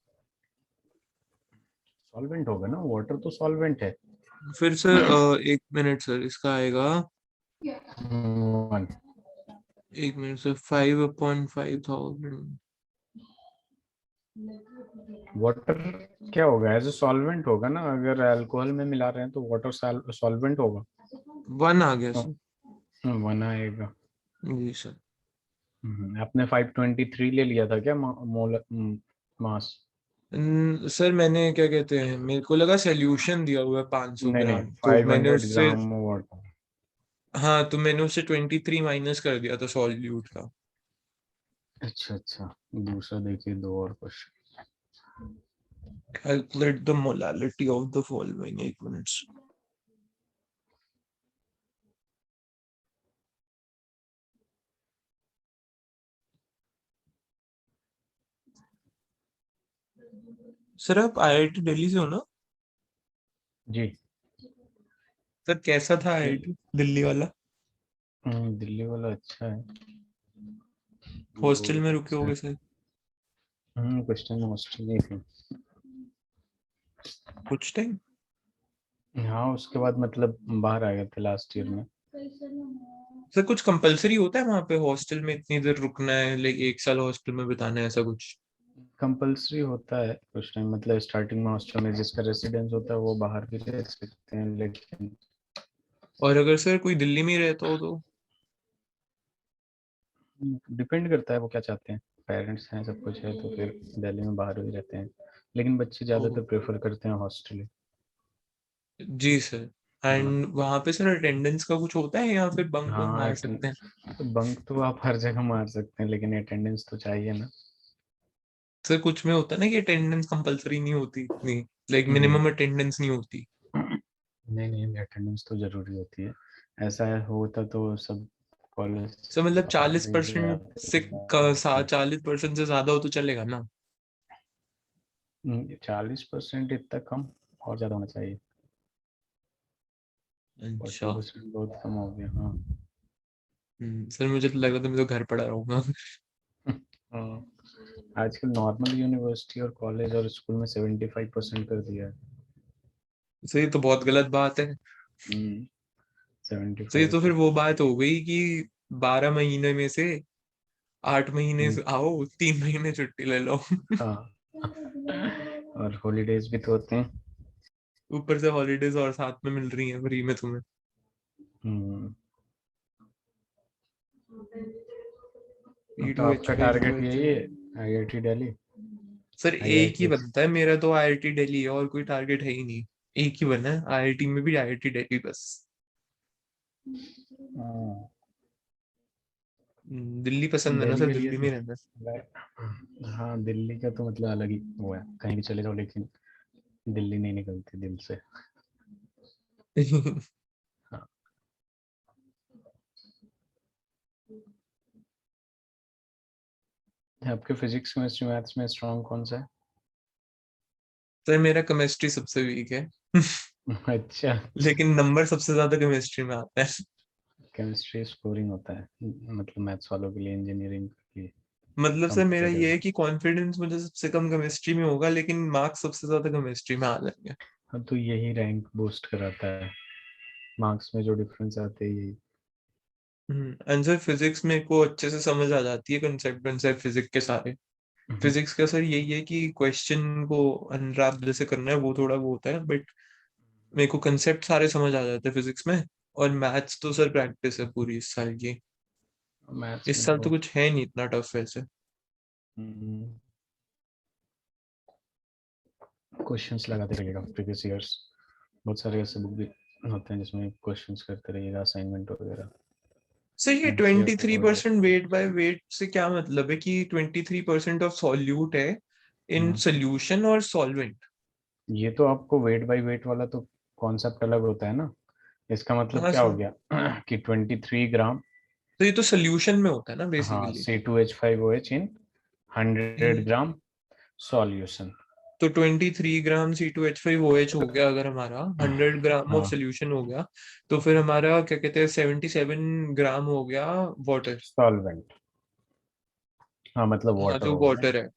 Speaker 2: सॉल्वेंट होगा ना, वाटर तो सॉल्वेंट है।
Speaker 1: हैं? फिर सर एक मिनट सर, इसका आएगा।
Speaker 2: 1
Speaker 1: एक मिनट सर, 5/5000।
Speaker 2: वाटर क्या होगा, एज ए सॉल्वेंट होगा ना, अगर अल्कोहल में मिला रहे हैं तो वाटर सॉल्वेंट होगा।
Speaker 1: 1 आ गया
Speaker 2: तो
Speaker 1: सर।
Speaker 2: 1 आएगा।
Speaker 1: जी सर।
Speaker 2: आपने 523 ले लिया था क्या मोल मास?
Speaker 1: सर मैंने क्या कहते हैं, मेरे को लगा सोल्यूशन दिया हुआ है 500
Speaker 2: नहीं नहीं,
Speaker 1: ग्राम, तो मैंने
Speaker 2: 500
Speaker 1: उससे,
Speaker 2: ग्राम वाटर।
Speaker 1: हाँ तो मैंने उससे 23 माइनस कर दिया था सॉल्यूट का।
Speaker 2: अच्छा अच्छा, दूसरा देखिए, दो और question.
Speaker 1: Calculate the molality of the following. एक मिनट। सर आप आईआईटी दिल्ली से हो ना?
Speaker 2: जी।
Speaker 1: सर कैसा था आईआईटी दिल्ली वाला?
Speaker 2: दिल्ली वाला अच्छा है।
Speaker 1: हॉस्टल
Speaker 2: बहुत
Speaker 1: में रुके
Speaker 2: अच्छा है।
Speaker 1: होगे सर?
Speaker 2: कुछ टाइम हॉस्टल में थी।
Speaker 1: कुछ टाइम।
Speaker 2: हाँ, उसके बाद मतलब बाहर आ गए थे लास्ट ईयर में।
Speaker 1: सर कुछ कंपलसरी होता है वहां पे हॉस्टल में इतनी देर रुकना है, लाइक 1 साल हॉस्टल में बिताना है, ऐसा कुछ?
Speaker 2: कंपलसरी होता है कुछ टाइम, मतलब स्टार्टिंग में हॉस्टल में जिसका रेसिडेंस होता है वो बाहर भी रह सकते हैं, लेकिन
Speaker 1: और अगर सर कोई दिल्ली में ही रहता हो तो?
Speaker 2: डिपेंड करता है वो क्या चाहते हैं। पेरेंट्स हैं, सब कुछ है, तो फिर दिल्ली में बाहर भी रहते हैं, लेकिन बच्चे
Speaker 1: ओ,
Speaker 2: ज़्यादातर प्रेफर करते हैं हॉस्टल।
Speaker 1: Ji sir. एंड वहां पे सर अटेंडेंस का कुछ होता है या फिर बंक बंक
Speaker 2: हाँ,
Speaker 1: मार सकते हैं?
Speaker 2: तो बंक तो आप हर जगह मार सकते हैं, लेकिन अटेंडेंस तो चाहिए ना।
Speaker 1: सर कुछ में होता है ना कि अटेंडेंस कंपलसरी नहीं होती इतनी, लाइक
Speaker 2: हम्म।
Speaker 1: मिनिमम अटेंडेंस नहीं होती।
Speaker 2: नहीं नहीं, अटेंडेंस तो जरूरी होती है। ऐसा होता तो सब कॉलेज
Speaker 1: सर मतलब चालीस
Speaker 2: बाहर ही
Speaker 1: परसेंट से
Speaker 2: जाते।
Speaker 1: 40% से ज्यादा हो तो चलेगा ना?
Speaker 2: 40% इतना कम, और ज्यादा होना चाहिए।
Speaker 1: अच्छा।
Speaker 2: 40% बहुत कम हो गया, हाँ।
Speaker 1: सर मुझे तो लग रहा था मैं तो घर पड़ा रहूंगा।
Speaker 2: हाँ, आजकल नॉर्मल यूनिवर्सिटी और कॉलेज और स्कूल में 75% कर दिया है।
Speaker 1: सर ये तो बहुत गलत बात है।
Speaker 2: 75
Speaker 1: तो ये तो फिर वो
Speaker 2: परसेंट
Speaker 1: बात हो गई कि 12 महीने में से 8 महीने से आओ, 3 महीने छुट्टी ले लो।
Speaker 2: हाँ, और हॉलीडेज भी तो होते हैं।
Speaker 1: ऊपर से हॉलीडेज और साथ में मिल रही हैं फ्री में तुम्हें।
Speaker 2: हम्म, तो
Speaker 1: E2H
Speaker 2: आपका टारगेट
Speaker 1: E2H।
Speaker 2: यही है, आईआईटी दिल्ली?
Speaker 1: सर एक ही
Speaker 2: आईआईटी।
Speaker 1: बनता है मेरा तो, IIT दिल्ली है, और कोई टारगेट है ही नहीं। एक ही बना है, IIT में भी IIT दिल्ली बस। दिल्ली पसंद है ना
Speaker 2: दिल्ली
Speaker 1: सर,
Speaker 2: के लिए
Speaker 1: दिल्ली में रहना
Speaker 2: हाँ, दिल्ली का तो मतलब अलग ही वो है, कहीं भी चले जाओ लेकिन दिल्ली नहीं निकलती दिल से।
Speaker 1: है।
Speaker 2: हाँ। आपके फिजिक्स केमिस्ट्री मैथ्स में स्ट्रॉन्ग कौन सा
Speaker 1: सर मेरा केमिस्ट्री सबसे वीक है।
Speaker 2: है? अच्छा।
Speaker 1: लेकिन नंबर सबसे ज्यादा केमिस्ट्री में आता है।
Speaker 2: केमिस्ट्री स्कोरिंग होता है, मतलब मैथ्स वालों के लिए, इंजीनियरिंग के लिए
Speaker 1: मतलब सर मेरा ये
Speaker 2: कंपेरेटिव।
Speaker 1: है कि कॉन्फिडेंस मुझे सबसे कम केमिस्ट्री में होगा, लेकिन मार्क्स सबसे ज्यादा केमिस्ट्री में आ जाएंगे।
Speaker 2: हाँ, तो यही रैंक बूस्ट कराता है, मार्क्स में जो डिफरेंस आते हैं यही।
Speaker 1: एंड सर फिजिक्स में को अच्छे से समझ आ जाती है, कंसेप्ट कंसेप्ट फिजिक्स के सारे।
Speaker 2: हम्म,
Speaker 1: फिजिक्स का सर यही है कि क्वेश्चन को अनरैप जैसे करना है, वो थोड़ा वो होता है, बट मेरे को कंसेप्ट सारे समझ आ जाते हैं फिजिक्स में। और मैथ्स तो सर प्रैक्टिस है पूरी इस साल की।
Speaker 2: मैथ्स
Speaker 1: इस
Speaker 2: में
Speaker 1: साल तो
Speaker 2: तो
Speaker 1: कुछ है नहीं इतना टफ वैसे।
Speaker 2: क्वेश्चंस लगाते रहिएगा प्रीवियस ईयर्स, बहुत सारे ऐसे बुक भी होते हैं जिसमें क्वेश्चंस करते रहिएगा, असाइनमेंट वगैरह।
Speaker 1: सर ये
Speaker 2: एनसीईआरटी
Speaker 1: 23% वेट बाय वेट से क्या मतलब है कि 23% ऑफ सॉल्यूट है इन सोल्यूशन और सॉल्वेंट?
Speaker 2: ये तो आपको वेट बाय वेट वाला तो कॉन्सेप्ट अलग होता है ना, इसका मतलब
Speaker 1: हाँ
Speaker 2: क्या हो
Speaker 1: सर,
Speaker 2: गया कि 23 ग्राम,
Speaker 1: तो ये तो सोल्यूशन में होता है ना
Speaker 2: हाँ,
Speaker 1: बेसिकली।
Speaker 2: C2H5OH इन 100 ग्राम सॉल्यूशन।
Speaker 1: तो 23 ग्राम C2H5OH हो गया अगर हमारा, 100 ग्राम ऑफ
Speaker 2: हाँ,
Speaker 1: सोल्यूशन हो गया, तो फिर हमारा क्या कहते हैं 77 ग्राम हो गया वाटर।
Speaker 2: सॉल्वेंट, हाँ मतलब
Speaker 1: हाँ
Speaker 2: वाटर
Speaker 1: जो
Speaker 2: हो गया।
Speaker 1: वाटर है।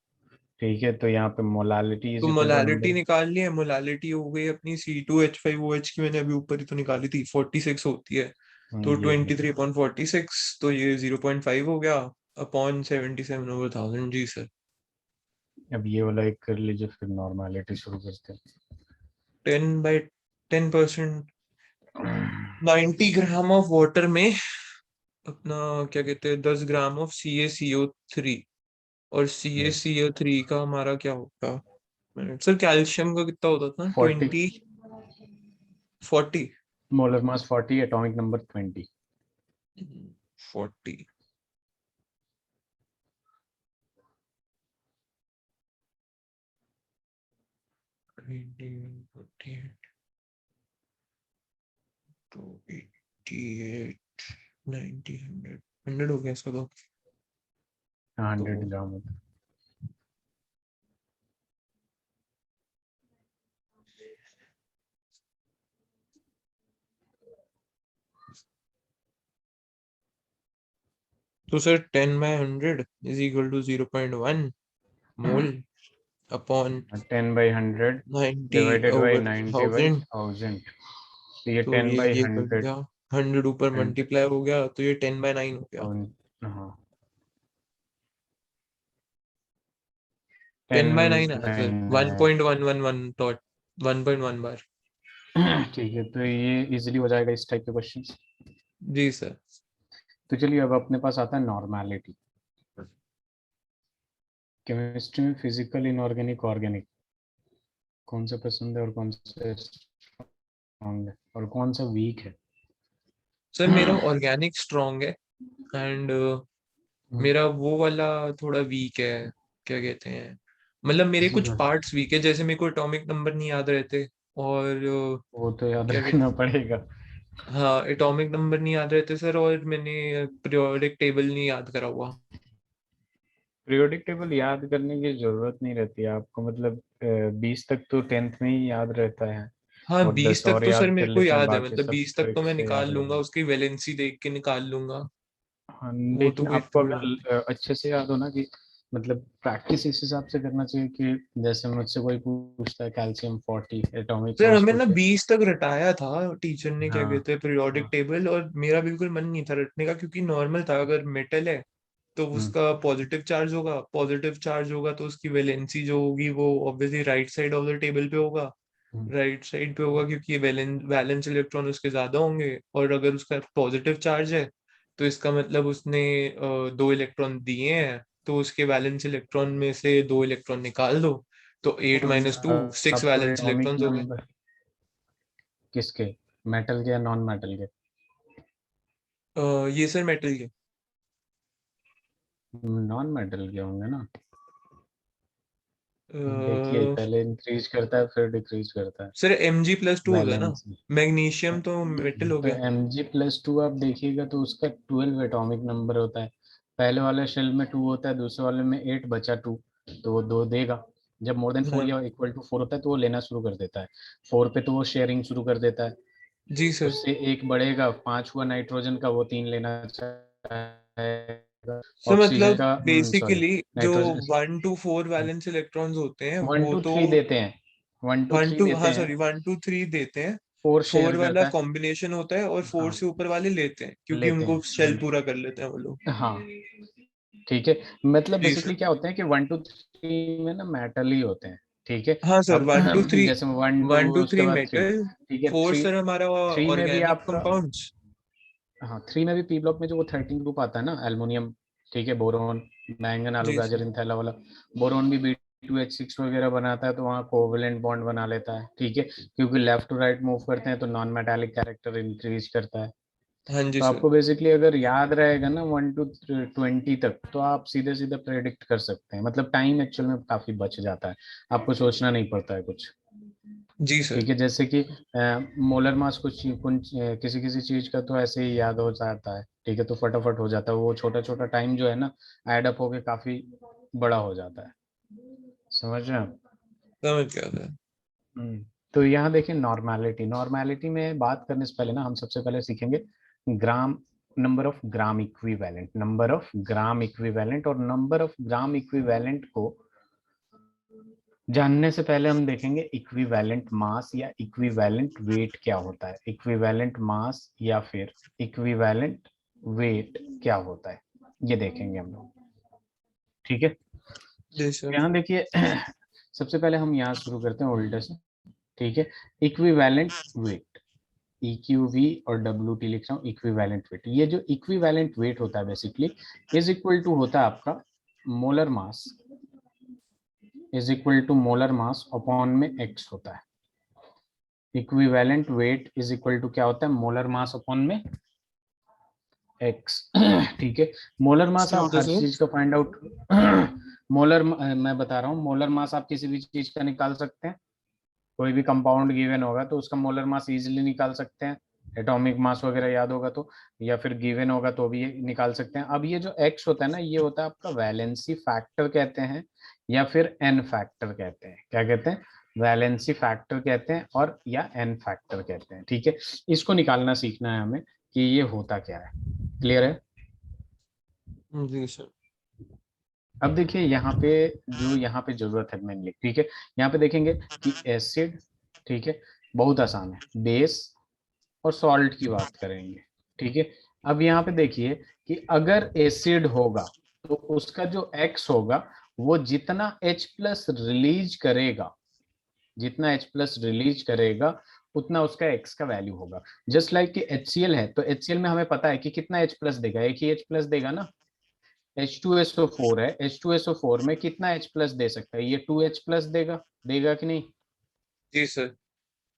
Speaker 2: ठीक है, तो यहाँ पे मोलालिटी
Speaker 1: तो
Speaker 2: is equal to
Speaker 1: molality
Speaker 2: number.
Speaker 1: निकाल लिया, मोलालिटी हो गई अपनी C2H5OH की, मैंने अभी ऊपर ही तो निकाली थी, 46 होती है। तो
Speaker 2: ये भी
Speaker 1: 23/46, तो ये 0.5 हो गया अपॉन 77/1000। जी सर।
Speaker 2: अब ये वाला एक कर लीजिए, फिर नॉर्मलिटी शुरू करते
Speaker 1: 10/10%,
Speaker 2: हैं।
Speaker 1: 90 ग्राम ऑफ वाटर में अपना क्या कहते हैं 10 ग्राम ऑफ CaCO3। और
Speaker 2: यस,
Speaker 1: CaCO3 का हमारा क्या होगा? सर कैल्शियम का कितना होता था,
Speaker 2: 40,
Speaker 1: 40?
Speaker 2: Molar mass 40, atomic number 20।
Speaker 1: 40। 48 to 88 90 100 100 हो गया इसका तो।
Speaker 2: 100 ग्राम होता
Speaker 1: तो sir 10/100 is equal to 0.1 mole upon
Speaker 2: है। 10/100
Speaker 1: 90
Speaker 2: डिवाइडेड बाई
Speaker 1: ओवर 1000।
Speaker 2: 91,000, तो ये
Speaker 1: तो
Speaker 2: 10 बाई
Speaker 1: ये कर
Speaker 2: 100
Speaker 1: दिया, 100 ऊपर
Speaker 2: एंड,
Speaker 1: मल्टीप्लाई हो गया, तो ये 10/9 हो गया।
Speaker 2: हाँ,
Speaker 1: 10/9
Speaker 2: 10
Speaker 1: आया
Speaker 2: बाई
Speaker 1: सर,
Speaker 2: 9।
Speaker 1: 1.111 डॉट 1.1 बार।
Speaker 2: ठीक है, तो ये इजीली हो जाएगा इस टाइप के क्वेश्चंस।
Speaker 1: जी सर।
Speaker 2: तो चलिए, अब अपने पास आता है नॉर्मलिटी। केमिस्ट्री में फिजिकल, इनऑर्गेनिक, ऑर्गेनिक, कौन सा पसंद है और कौन सा स्ट्रॉन्ग है और कौन सा वीक है?
Speaker 1: सर मेरा ऑर्गेनिक स्ट्रांग है, एंड मेरा वो वाला थोड़ा वीक है, क्या कहते हैं मतलब मेरे
Speaker 2: किसी
Speaker 1: कुछ
Speaker 2: का
Speaker 1: पार्ट्स वीक है, जैसे मेरे को एटॉमिक नंबर नहीं याद रहते, और
Speaker 2: वो तो याद
Speaker 1: क्या
Speaker 2: रखना
Speaker 1: कहते,
Speaker 2: पड़ेगा।
Speaker 1: हाँ एटॉमिक नंबर नहीं याद रहते सर, और मैंने पीरियोडिक टेबल नहीं याद करा हुआ।
Speaker 2: पीरियोडिक टेबल याद करने की जरूरत नहीं रहती है आपको, मतलब 20 तक तो 10th में ही याद रहता है।
Speaker 1: हाँ
Speaker 2: और
Speaker 1: 20
Speaker 2: 10
Speaker 1: तक
Speaker 2: और
Speaker 1: तो सर
Speaker 2: याद कर
Speaker 1: मेरे को
Speaker 2: लेते हैं,
Speaker 1: याद है,
Speaker 2: बाकी
Speaker 1: मतलब
Speaker 2: सब
Speaker 1: 20 तक तो
Speaker 2: ट्रिक
Speaker 1: मैं
Speaker 2: से याद
Speaker 1: निकाल लूंगा,
Speaker 2: करना।
Speaker 1: उसकी वैलेंसी देख के निकाल लूंगा।
Speaker 2: हाँ,
Speaker 1: वो तो
Speaker 2: लेकिन
Speaker 1: कोई
Speaker 2: आपको
Speaker 1: प्रॉब्लम।
Speaker 2: अगर अच्छे से याद हो ना कि मतलब प्रैक्टिस इस हिसाब से करना चाहिए कि जैसे मुझसे कोई पूछता है कैल्शियम 40 एटॉमिक
Speaker 1: सर
Speaker 2: मास
Speaker 1: हमें ना
Speaker 2: पूछे।
Speaker 1: 20 तक रटाया था टीचर ने, क्या
Speaker 2: हाँ
Speaker 1: कहते हैं, पीरियोडिक
Speaker 2: हाँ।
Speaker 1: टेबल, और मेरा बिल्कुल मन नहीं था रटने का, क्योंकि नॉर्मल था, अगर मेटल है तो
Speaker 2: हम्म
Speaker 1: उसका पॉजिटिव चार्ज होगा तो उसकी वैलेंसी जो होगी वो obviously right side of the table पे होगा।
Speaker 2: हम्म।
Speaker 1: राइट साइड पे होगा क्योंकि वैलेंस इलेक्ट्रॉन उसके ज्यादा होंगे, और अगर उसका पॉजिटिव चार्ज है तो इसका मतलब उसने 2 इलेक्ट्रॉन दिए हैं, तो उसके वैलेंस इलेक्ट्रॉन में से 2 इलेक्ट्रॉन निकाल दो, तो 8 - 2 6
Speaker 2: आपको
Speaker 1: वैलेंस
Speaker 2: एटॉमिक
Speaker 1: इलेक्ट्रॉन्स हो गए।
Speaker 2: नंबर किसके, मेटल के या नॉन मेटल के?
Speaker 1: ये सर मेटल के।
Speaker 2: नॉन मेटल के होंगे ना। देखिए
Speaker 1: अ,
Speaker 2: पहले इंक्रीज करता है फिर डिक्रीज करता है
Speaker 1: सर Mg+2 होगा ना,
Speaker 2: बैलेंस में।
Speaker 1: मैग्नीशियम तो मेटल हो
Speaker 2: तो
Speaker 1: गया।
Speaker 2: Mg+2 आप देखिएगा तो उसका 12 एटॉमिक नंबर होता है। पहले वाले शेल में 2 होता है, दूसरे वाले में 8 बचा 2, तो वो 2 देगा। जब मोर देन 4
Speaker 1: हाँ
Speaker 2: या इक्वल टू 4 होता है तो वो लेना शुरू कर देता है। 4 पे तो वो शेयरिंग शुरू कर देता है।
Speaker 1: जी सर।
Speaker 2: उससे एक बढ़ेगा, 5 हुआ नाइट्रोजन का, वो 3 लेना चाहेगा।
Speaker 1: सर
Speaker 2: ऑक्सीजन
Speaker 1: मतलब
Speaker 2: का सॉरी,
Speaker 1: बेसिकली जो
Speaker 2: नाइट्रोजन
Speaker 1: 1 to 4 वैलेंस इलेक्ट्रॉन्स होते हैं
Speaker 2: 1
Speaker 1: वो
Speaker 2: टू
Speaker 1: तो
Speaker 2: 3 देते हैं, 1 टू
Speaker 1: वन
Speaker 2: 3
Speaker 1: टू
Speaker 2: देते
Speaker 1: हाँ
Speaker 2: हैं।
Speaker 1: सॉरी 1 to 3 देते हैं।
Speaker 2: 4
Speaker 1: फोर
Speaker 2: शेयर
Speaker 1: वाला
Speaker 2: करता है।
Speaker 1: कॉम्बिनेशन होता है, और फोर
Speaker 2: हाँ
Speaker 1: से ऊपर वाले लेते हैं क्योंकि
Speaker 2: लेते
Speaker 1: उनको
Speaker 2: हैं
Speaker 1: शेल
Speaker 2: 1।
Speaker 1: पूरा कर लेते हैं वो लोग।
Speaker 2: हाँ ठीक है। मतलब
Speaker 1: जी
Speaker 2: बेसिकली
Speaker 1: सर।
Speaker 2: क्या होते हैं कि 1 to 3 में ना मेटल ही होते हैं। ठीक है।
Speaker 1: हाँ सर
Speaker 2: अब
Speaker 1: 1 to 3,
Speaker 2: जैसे 1 2
Speaker 1: वन टू
Speaker 2: उसके
Speaker 1: थ्री
Speaker 2: बाद 3।
Speaker 1: मेटल,
Speaker 2: ठीक है।
Speaker 1: 4
Speaker 2: थ्री,
Speaker 1: सर हमारा
Speaker 2: 3 में भी
Speaker 1: ऑर्गेनिक
Speaker 2: आपका,
Speaker 1: कंपाउंड्स।
Speaker 2: हाँ 3 में भी पी ब्लॉक में जो वो 13 ग्रुप आता है ना, एल्युमिनियम, ठीक है, बोरोन, मैंगन, आलू
Speaker 1: जी
Speaker 2: गाजर
Speaker 1: सर।
Speaker 2: इन थैला वाला। बोरोन भी B2H6 वगैरह बनाता है तो वहाँ कोवलेंट बॉन्ड बना लेता है। ठीक है, क्योंकि लेफ्ट टू राइट मूव करते हैं तो नॉन मेटालिक कैरेक्टर इंक्रीज करता है।
Speaker 1: हाँ जी
Speaker 2: तो
Speaker 1: सर।
Speaker 2: आपको बेसिकली अगर याद रहेगा ना 1 to 20 तक, तो आप सीधे सीधे प्रेडिक्ट कर सकते हैं। मतलब टाइम एक्चुअल में काफी बच जाता है, आपको सोचना नहीं पड़ता है कुछ।
Speaker 1: जी सर।
Speaker 2: ठीक है, जैसे कि मोलर मास किसी किसी चीज का तो ऐसे ही याद हो जाता है। ठीक है, तो फटाफट हो जाता है, वो छोटा छोटा टाइम जो है ना, एड अप होके काफी बड़ा हो जाता है। समझ रहे हैं आप?
Speaker 1: समझ गया सर।
Speaker 2: तो यहाँ देखिए नॉर्मेलिटी, नॉर्मेलिटी में बात करने से पहले ना हम सबसे पहले सीखेंगे gram, number of gram equivalent, number of gram equivalent. और नंबर ऑफ ग्राम इक्विवेलेंट को जानने से पहले हम देखेंगे इक्विवेलेंट मास या इक्विवेलेंट वेट क्या होता है। इक्विवेलेंट मास या फिर इक्विवेलेंट वेट क्या होता है, ये देखेंगे हम लोग। ठीक है,
Speaker 1: जी सर।
Speaker 2: यहाँ देखिए सबसे पहले हम यहाँ शुरू करते हैं उल्टे से। ठीक है, इक्विवेलेंट वेट, EQV और WT लिख रहा हूँ, इक्विवेलेंट वेट। ये जो इक्विवेलेंट वेट होता है बेसिकली इज इक्वल टू होता है आपका molar mass, is equal to molar mass upon में x होता है। Equivalent weight is equal to क्या होता है, मोलर मास अपॉन में x। ठीक है, मोलर मास
Speaker 1: क्या
Speaker 2: आप
Speaker 1: होता है
Speaker 2: हर
Speaker 1: सर?
Speaker 2: चीज का फाइंड आउट मोलर, मैं बता रहा हूँ, मोलर मास आप किसी भी चीज का निकाल सकते हैं। कोई भी कंपाउंड गिवन होगा तो उसका मोलर मास इजीली निकाल सकते हैं, एटॉमिक मास वगैरह याद होगा तो, या फिर गिवन होगा तो भी ये निकाल सकते हैं। अब ये जो x होता है ना, ये होता है आपका वैलेंसी फैक्टर कहते हैं, या फिर एन फैक्टर कहते हैं। क्या कहते हैं? वैलेंसी फैक्टर कहते हैं, और या एन फैक्टर कहते हैं। ठीक है, इसको निकालना सीखना है हमें कि ये होता क्या है। क्लियर है?
Speaker 1: जी सर।
Speaker 2: अब देखिए यहाँ पे जो यहाँ पे जरूरत है मेनली, ठीक है, यहाँ पे देखेंगे कि एसिड, ठीक है, बहुत आसान है, बेस और सॉल्ट की बात करेंगे। ठीक है, अब यहाँ पे देखिए कि अगर एसिड होगा तो उसका जो X होगा, वो जितना H+ रिलीज करेगा, जितना H+ रिलीज करेगा उतना उसका X का वैल्यू होगा। जस्ट लाइक कि HCl है तो HCl में हमें पता है कि कितना H+ देगा, एक ही H+ देगा ना। H2SO4 है, H2SO4 में कितना H+ दे सकता है, ये 2H+ देगा, देगा कि नहीं?
Speaker 1: जी सर।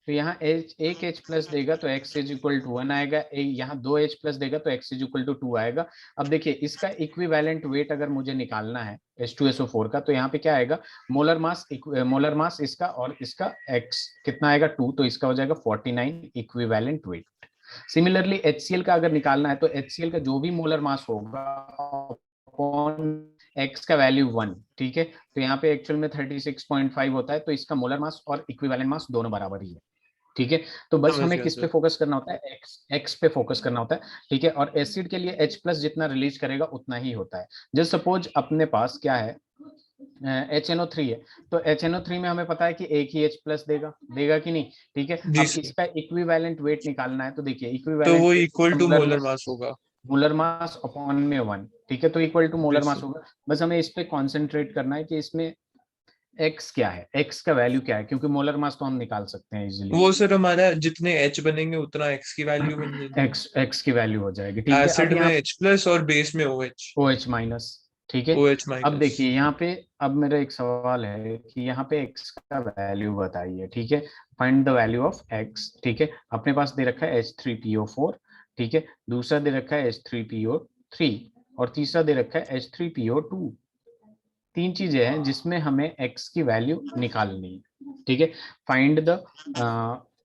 Speaker 2: तो यहाँ एक H प्लस देगा तो x इज इक्वल टू 1 आएगा, यहाँ 2H प्लस देगा तो x इज इक्वल टू 2 आएगा। अब देखिए इसका इक्विवेलेंट वेट अगर मुझे निकालना है H2SO4 का, तो यहाँ पे क्या आएगा, मोलर मास इसका और इसका x कितना आएगा 2, तो इसका हो जाएगा 49 इक्विवेलेंट वेट। सिमिलरली HCl का अगर निकालना है तो HCl का जो भी मोलर मास होगा अपॉन x का वैल्यू 1, ठीक है, तो यहाँ पे एक्चुअल में 36.5 होता है, तो इसका मोलर मास और इक्विवेलेंट मास दोनों बराबर ही है, ठीक है। तो बस
Speaker 1: समझ
Speaker 2: हमें
Speaker 1: गया
Speaker 2: किस पे
Speaker 1: सर।
Speaker 2: फोकस करना होता है, एक्स पे फोकस करना होता है, ठीक है। और एसिड के लिए H प्लस जितना रिलीज करेगा उतना ही होता है। जस्ट सपोज अपने पास क्या है, HNO3 है, तो HNO3 में हमें पता है कि एक ही H प्लस देगा, देगा कि नहीं, ठीक है।
Speaker 1: जी
Speaker 2: अब
Speaker 1: सर।
Speaker 2: इसका इक्विवेलेंट वेट निकालना है, तो देखिए
Speaker 1: तो
Speaker 2: इक्विवेलेंट
Speaker 1: वो
Speaker 2: weight
Speaker 1: equal to
Speaker 2: molar
Speaker 1: molar
Speaker 2: mass,
Speaker 1: mass होगा।
Speaker 2: मोलर मास अपॉन में 1, ठीक है, तो इक्वल टू
Speaker 1: जी
Speaker 2: मोलर मास
Speaker 1: सर।
Speaker 2: होगा। बस हमें इस पे कॉन्सेंट्रेट करना है कि इसमें x क्या है, x का वैल्यू क्या है, क्योंकि मोलर मास तो हम निकाल सकते हैं इजीली।
Speaker 1: वो सर हमारा जितने एच बनेंगे उतना एक्स की वैल्यू बन जाएगी।
Speaker 2: x की वैल्यू हो जाएगी, ठीक है। अब
Speaker 1: एसिड में
Speaker 2: यहाँ
Speaker 1: H प्लस और बेस में OH।
Speaker 2: OH माइनस, ठीक है।
Speaker 1: OH
Speaker 2: अब
Speaker 1: माइनस।
Speaker 2: देखिए यहाँ पे, अब मेरा एक सवाल है कि यहाँ पे x का वैल्यू बताइए, ठीक है, find the value of x, ठीक है। अपने पास दे रखा है H3PO4, ठीक है, दूसरा दे रखा है H3PO3 और तीसरा दे रखा है H3PO2। तीन चीजें हैं जिसमें हमें x की वैल्यू निकालनी है, ठीक है। Find the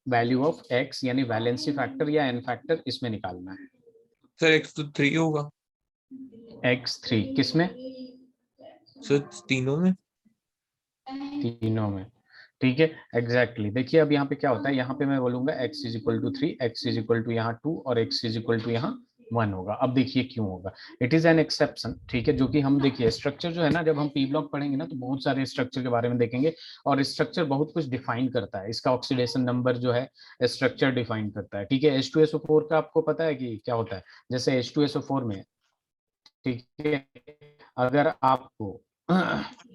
Speaker 2: value of x, यानी वैलेंसी फैक्टर या एन फैक्टर इसमें निकालना है।
Speaker 1: सर X तो 3 होगा।
Speaker 2: x3 किसमें,
Speaker 1: सर तीनों में।
Speaker 2: तीनों में, ठीक है, एग्जैक्टली। देखिए अब यहाँ पे क्या होता है, यहाँ पे मैं बोलूंगा x is equal to 3, x is equal to यहाँ 2 और x इज इक्वल टू यहाँ 1 होगा। अब देखिए क्यों होगा, इट इज एन एक्सेप्शन, ठीक है, जो कि हम देखिए स्ट्रक्चर जो है ना, जब हम पी ब्लॉक पढ़ेंगे ना तो बहुत सारे स्ट्रक्चर के बारे में देखेंगे, और स्ट्रक्चर बहुत कुछ डिफाइन करता है, इसका ऑक्सीडेशन नंबर जो है स्ट्रक्चर डिफाइन करता है, ठीक है। H2SO4 का आपको पता है कि क्या होता है, जैसे H2SO4 में, ठीक है, अगर आपको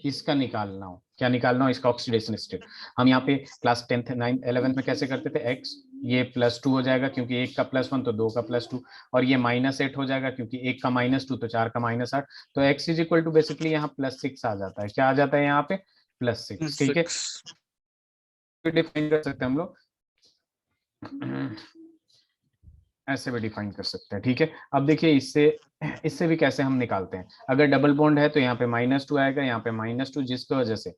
Speaker 2: इसका निकालना हो, क्या निकालना हो, इसका ऑक्सीडेशन स्टेट, हम यहाँ पे क्लास 10th 9th 11th में कैसे करते थे, x ये +2 हो जाएगा क्योंकि एक का +1 तो दो का +2, और ये -8 हो जाएगा क्योंकि एक का -2 तो चार का -8, तो x is equal to basically यहाँ +6 आ जाता है, क्या आ जाता है यहाँ पे +6, ठीक है।
Speaker 1: 6।
Speaker 2: डिफाइन कर सकते हैं हम लोग, ऐसे भी डिफाइन कर सकते हैं, ठीक है। अब देखिए इससे इससे भी कैसे हम निकालते हैं, अगर डबल बॉन्ड है तो यहाँ पे -2 आएगा, यहाँ पे -2, जिसकी वजह से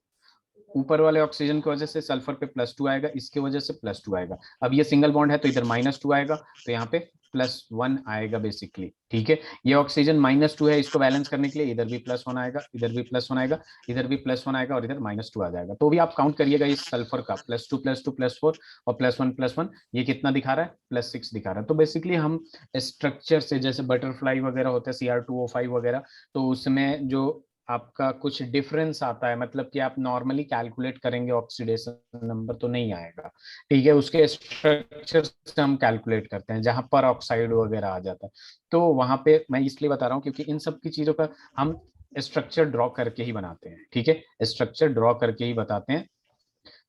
Speaker 2: ऊपर वाले ऑक्सीजन की वजह से सल्फर पे +2 आएगा, इसकी वजह से +2 आएगा। अब ये सिंगल बॉन्ड है तो इधर -2 आएगा, तो यहाँ पे +1 आएगा बेसिकली, ठीक है। ये ऑक्सीजन -2 है, इसको बैलेंस करने के लिए इधर भी +1 आएगा, इधर भी +1 आएगा, इधर भी +1 आएगा और इधर -2 आ जाएगा। तो भी आप काउंट करिएगा इस सल्फर का, +2 +2 +4 और +1 ये कितना दिखा रहा है, +6 दिखा रहा है। तो बेसिकली हम स्ट्रक्चर से, जैसे बटरफ्लाई वगैरह होता है Cr2O5 वगैरह, तो उसमें जो आपका कुछ डिफरेंस आता है, मतलब कि आप नॉर्मली कैलकुलेट करेंगे ऑक्सीडेशन नंबर तो नहीं आएगा, ठीक है, उसके स्ट्रक्चर से हम कैलकुलेट करते हैं जहां पर ऑक्साइड वगैरह आ जाता है। तो वहां पे मैं इसलिए बता रहा हूँ क्योंकि इन सब की चीजों का हम स्ट्रक्चर ड्रॉ करके ही बनाते हैं, ठीक है, स्ट्रक्चर ड्रॉ करके ही बताते हैं।